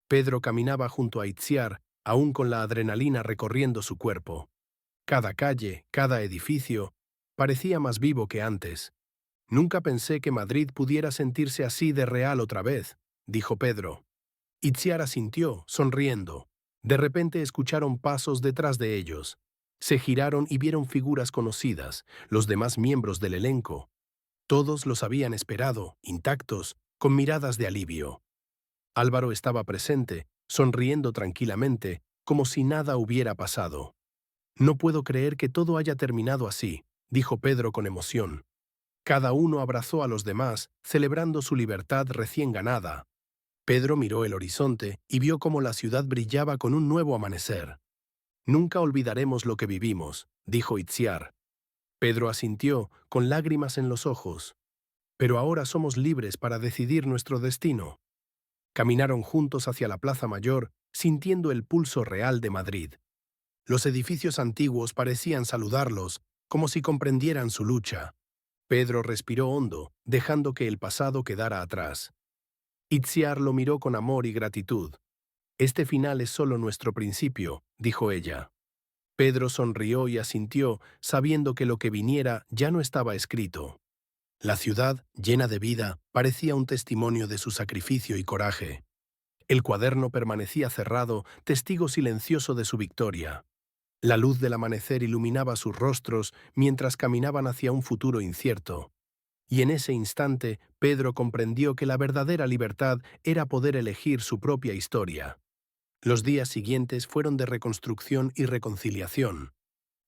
Pedro caminaba junto a Itziar, aún con la adrenalina recorriendo su cuerpo. Cada calle, cada edificio, parecía más vivo que antes. Nunca pensé que Madrid pudiera sentirse así de real otra vez, dijo Pedro. Itziar asintió, sonriendo. De repente escucharon pasos detrás de ellos. Se giraron y vieron figuras conocidas, los demás miembros del elenco. Todos los habían esperado, intactos, con miradas de alivio. Álvaro estaba presente, sonriendo tranquilamente, como si nada hubiera pasado. No puedo creer que todo haya terminado así, dijo Pedro con emoción. Cada uno abrazó a los demás, celebrando su libertad recién ganada. Pedro miró el horizonte y vio cómo la ciudad brillaba con un nuevo amanecer. Nunca olvidaremos lo que vivimos, dijo Itziar. Pedro asintió, con lágrimas en los ojos. Pero ahora somos libres para decidir nuestro destino. Caminaron juntos hacia la Plaza Mayor, sintiendo el pulso real de Madrid. Los edificios antiguos parecían saludarlos, como si comprendieran su lucha. Pedro respiró hondo, dejando que el pasado quedara atrás. Itziar lo miró con amor y gratitud. «Este final es solo nuestro principio», dijo ella. Pedro sonrió y asintió, sabiendo que lo que viniera ya no estaba escrito. La ciudad, llena de vida, parecía un testimonio de su sacrificio y coraje. El cuaderno permanecía cerrado, testigo silencioso de su victoria. La luz del amanecer iluminaba sus rostros mientras caminaban hacia un futuro incierto. Y en ese instante, Pedro comprendió que la verdadera libertad era poder elegir su propia historia. Los días siguientes fueron de reconstrucción y reconciliación.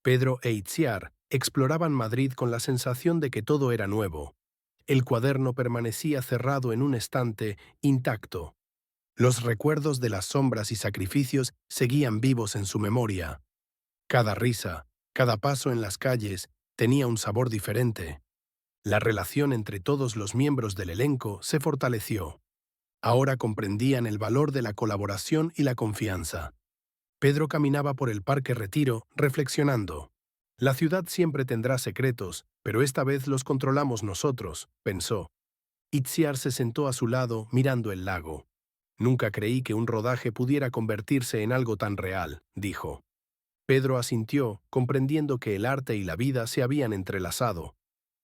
Pedro e Itziar exploraban Madrid con la sensación de que todo era nuevo. El cuaderno permanecía cerrado en un estante, intacto. Los recuerdos de las sombras y sacrificios seguían vivos en su memoria. Cada risa, cada paso en las calles, tenía un sabor diferente. La relación entre todos los miembros del elenco se fortaleció. Ahora comprendían el valor de la colaboración y la confianza. Pedro caminaba por el Parque Retiro, reflexionando. La ciudad siempre tendrá secretos, pero esta vez los controlamos nosotros, pensó. Itziar se sentó a su lado, mirando el lago. Nunca creí que un rodaje pudiera convertirse en algo tan real, dijo. Pedro asintió, comprendiendo que el arte y la vida se habían entrelazado.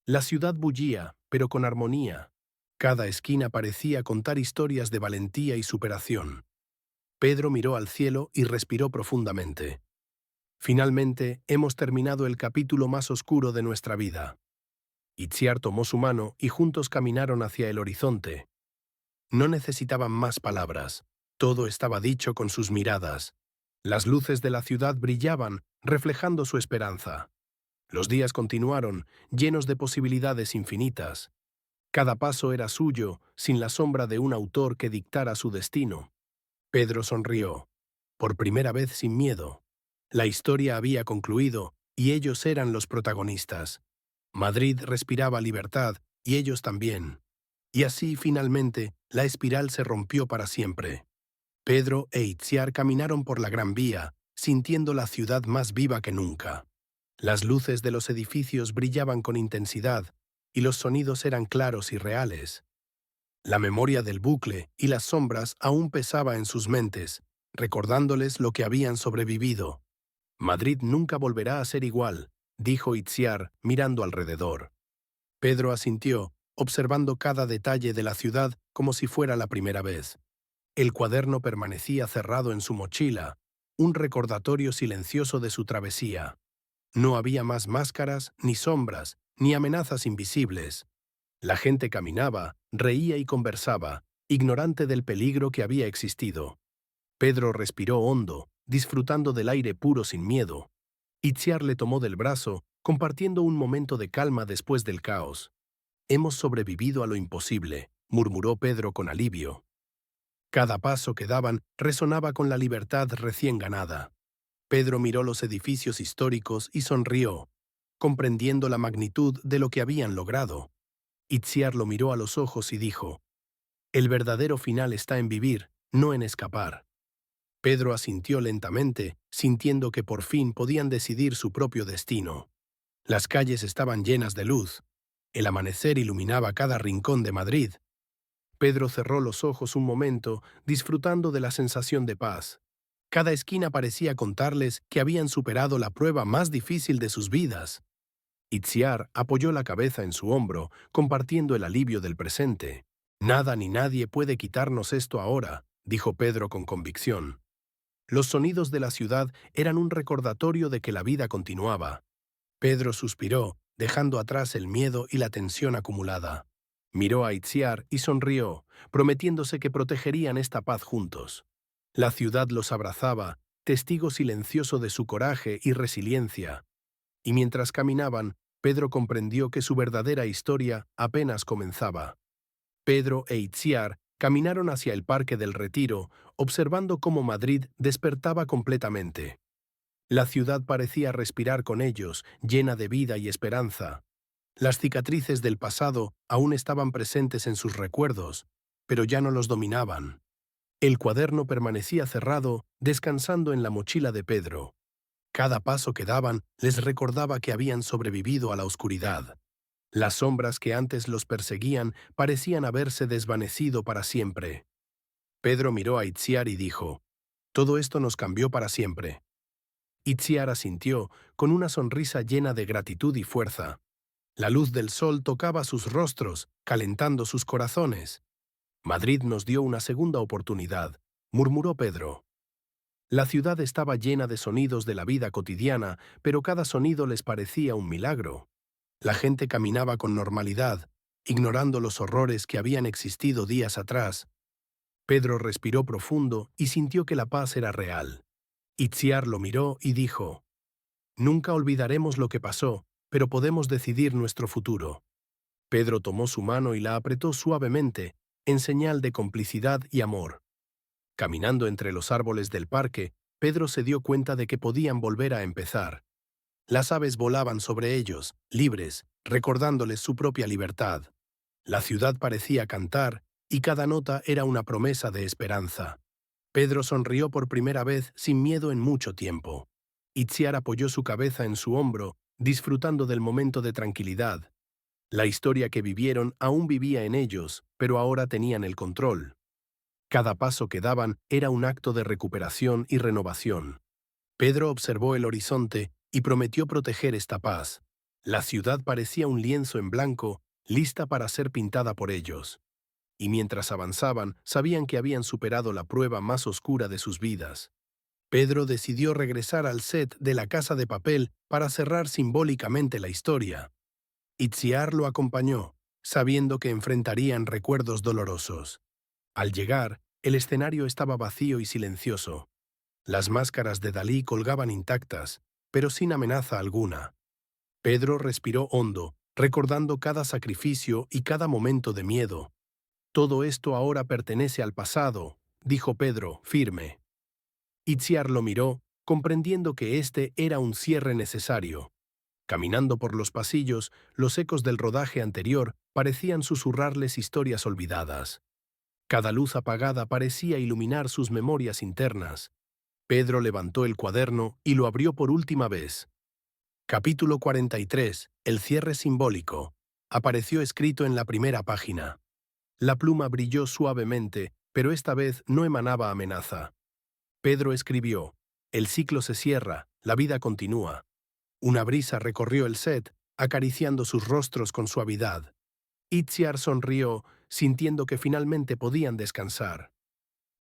La ciudad bullía, pero con armonía. Cada esquina parecía contar historias de valentía y superación. Pedro miró al cielo y respiró profundamente. Finalmente, hemos terminado el capítulo más oscuro de nuestra vida. Itziar tomó su mano y juntos caminaron hacia el horizonte. No necesitaban más palabras. Todo estaba dicho con sus miradas. Las luces de la ciudad brillaban, reflejando su esperanza. Los días continuaron, llenos de posibilidades infinitas. Cada paso era suyo, sin la sombra de un autor que dictara su destino. Pedro sonrió, por primera vez sin miedo. La historia había concluido, y ellos eran los protagonistas. Madrid respiraba libertad, y ellos también. Y así, finalmente, la espiral se rompió para siempre. Pedro e Itziar caminaron por la Gran Vía, sintiendo la ciudad más viva que nunca. Las luces de los edificios brillaban con intensidad, y los sonidos eran claros y reales. La memoria del bucle y las sombras aún pesaba en sus mentes, recordándoles lo que habían sobrevivido. Madrid nunca volverá a ser igual, dijo Itziar, mirando alrededor. Pedro asintió, observando cada detalle de la ciudad como si fuera la primera vez. El cuaderno permanecía cerrado en su mochila, un recordatorio silencioso de su travesía. No había más máscaras, ni sombras, ni amenazas invisibles. La gente caminaba, reía y conversaba, ignorante del peligro que había existido. Pedro respiró hondo, disfrutando del aire puro sin miedo. Itziar le tomó del brazo, compartiendo un momento de calma después del caos. «Hemos sobrevivido a lo imposible», murmuró Pedro con alivio. Cada paso que daban resonaba con la libertad recién ganada. Pedro miró los edificios históricos y sonrió, comprendiendo la magnitud de lo que habían logrado. Itziar lo miró a los ojos y dijo, «El verdadero final está en vivir, no en escapar». Pedro asintió lentamente, sintiendo que por fin podían decidir su propio destino. Las calles estaban llenas de luz. El amanecer iluminaba cada rincón de Madrid. Pedro cerró los ojos un momento, disfrutando de la sensación de paz. Cada esquina parecía contarles que habían superado la prueba más difícil de sus vidas. Itziar apoyó la cabeza en su hombro, compartiendo el alivio del presente. Nada ni nadie puede quitarnos esto ahora, dijo Pedro con convicción. Los sonidos de la ciudad eran un recordatorio de que la vida continuaba. Pedro suspiró, dejando atrás el miedo y la tensión acumulada. Miró a Itziar y sonrió, prometiéndose que protegerían esta paz juntos. La ciudad los abrazaba, testigo silencioso de su coraje y resiliencia. Y mientras caminaban, Pedro comprendió que su verdadera historia apenas comenzaba. Pedro e Itziar caminaron hacia el Parque del Retiro, observando cómo Madrid despertaba completamente. La ciudad parecía respirar con ellos, llena de vida y esperanza. Las cicatrices del pasado aún estaban presentes en sus recuerdos, pero ya no los dominaban. El cuaderno permanecía cerrado, descansando en la mochila de Pedro. Cada paso que daban les recordaba que habían sobrevivido a la oscuridad. Las sombras que antes los perseguían parecían haberse desvanecido para siempre. Pedro miró a Itziar y dijo: «Todo esto nos cambió para siempre». Itziar asintió, con una sonrisa llena de gratitud y fuerza. La luz del sol tocaba sus rostros, calentando sus corazones. «Madrid nos dio una segunda oportunidad», murmuró Pedro. La ciudad estaba llena de sonidos de la vida cotidiana, pero cada sonido les parecía un milagro. La gente caminaba con normalidad, ignorando los horrores que habían existido días atrás. Pedro respiró profundo y sintió que la paz era real. Itziar lo miró y dijo: «Nunca olvidaremos lo que pasó, pero podemos decidir nuestro futuro». Pedro tomó su mano y la apretó suavemente, en señal de complicidad y amor. Caminando entre los árboles del parque, Pedro se dio cuenta de que podían volver a empezar. Las aves volaban sobre ellos, libres, recordándoles su propia libertad. La ciudad parecía cantar, y cada nota era una promesa de esperanza. Pedro sonrió por primera vez sin miedo en mucho tiempo. Itziar apoyó su cabeza en su hombro, disfrutando del momento de tranquilidad. La historia que vivieron aún vivía en ellos, pero ahora tenían el control. Cada paso que daban era un acto de recuperación y renovación. Pedro observó el horizonte y prometió proteger esta paz. La ciudad parecía un lienzo en blanco, lista para ser pintada por ellos. Y mientras avanzaban, sabían que habían superado la prueba más oscura de sus vidas. Pedro decidió regresar al set de La Casa de Papel para cerrar simbólicamente la historia. Itziar lo acompañó, sabiendo que enfrentarían recuerdos dolorosos. Al llegar, el escenario estaba vacío y silencioso. Las máscaras de Dalí colgaban intactas, pero sin amenaza alguna. Pedro respiró hondo, recordando cada sacrificio y cada momento de miedo. «Todo esto ahora pertenece al pasado», dijo Pedro, firme. Itziar lo miró, comprendiendo que este era un cierre necesario. Caminando por los pasillos, los ecos del rodaje anterior parecían susurrarles historias olvidadas. Cada luz apagada parecía iluminar sus memorias internas. Pedro levantó el cuaderno y lo abrió por última vez. Capítulo 43. El cierre simbólico. Apareció escrito en la primera página. La pluma brilló suavemente, pero esta vez no emanaba amenaza. Pedro escribió: «El ciclo se cierra, la vida continúa». Una brisa recorrió el set, acariciando sus rostros con suavidad. Itziar sonrió, sintiendo que finalmente podían descansar.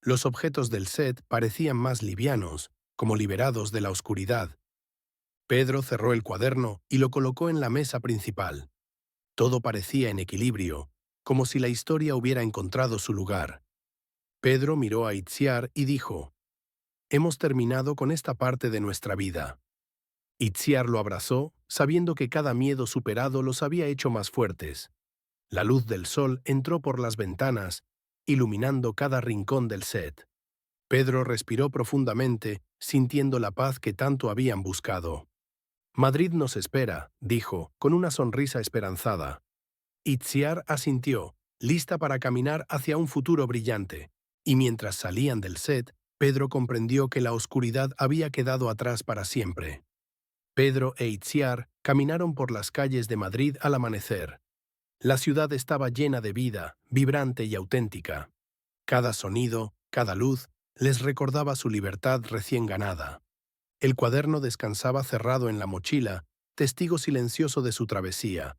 Los objetos del set parecían más livianos, como liberados de la oscuridad. Pedro cerró el cuaderno y lo colocó en la mesa principal. Todo parecía en equilibrio, como si la historia hubiera encontrado su lugar. Pedro miró a Itziar y dijo: «Hemos terminado con esta parte de nuestra vida». Itziar lo abrazó, sabiendo que cada miedo superado los había hecho más fuertes. La luz del sol entró por las ventanas, iluminando cada rincón del set. Pedro respiró profundamente, sintiendo la paz que tanto habían buscado. «Madrid nos espera», dijo, con una sonrisa esperanzada. Itziar asintió, lista para caminar hacia un futuro brillante, y mientras salían del set, Pedro comprendió que la oscuridad había quedado atrás para siempre. Pedro e Itziar caminaron por las calles de Madrid al amanecer. La ciudad estaba llena de vida, vibrante y auténtica. Cada sonido, cada luz, les recordaba su libertad recién ganada. El cuaderno descansaba cerrado en la mochila, testigo silencioso de su travesía.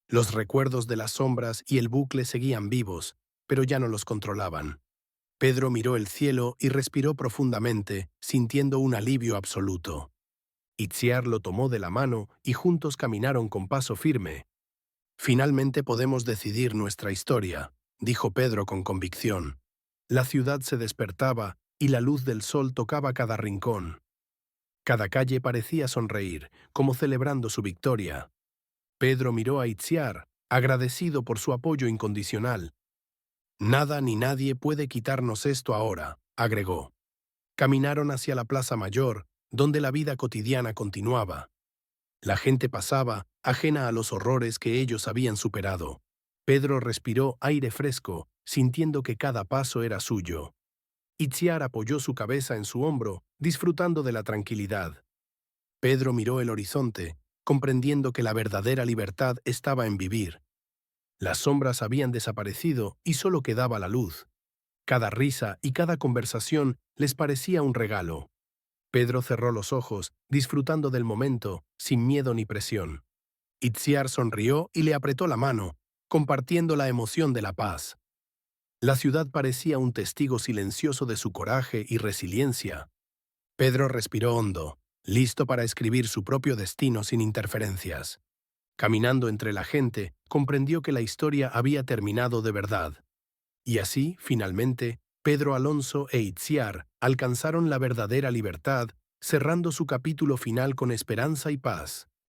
Los recuerdos de las sombras y el bucle seguían vivos, pero ya no los controlaban. Pedro miró el cielo y respiró profundamente, sintiendo un alivio absoluto. Itziar lo tomó de la mano y juntos caminaron con paso firme. «Finalmente podemos decidir nuestra historia», dijo Pedro con convicción. La ciudad se despertaba y la luz del sol tocaba cada rincón. Cada calle parecía sonreír, como celebrando su victoria. Pedro miró a Itziar, agradecido por su apoyo incondicional. «Nada ni nadie puede quitarnos esto ahora», agregó. Caminaron hacia la Plaza Mayor, donde la vida cotidiana continuaba. La gente pasaba, ajena a los horrores que ellos habían superado. Pedro respiró aire fresco, sintiendo que cada paso era suyo. Itziar apoyó su cabeza en su hombro, disfrutando de la tranquilidad. Pedro miró el horizonte, comprendiendo que la verdadera libertad estaba en vivir. Las sombras habían desaparecido y solo quedaba la luz. Cada risa y cada conversación les parecía un regalo. Pedro cerró los ojos, disfrutando del momento, sin miedo ni presión. Itziar sonrió y le apretó la mano, compartiendo la emoción de la paz. La ciudad parecía un testigo silencioso de su coraje y resiliencia. Pedro respiró hondo, listo para escribir su propio destino sin interferencias. Caminando entre la gente, comprendió que la historia había terminado de verdad. Y así, finalmente, Pedro Alonso e Itziar alcanzaron la verdadera libertad, cerrando su capítulo final con esperanza y paz.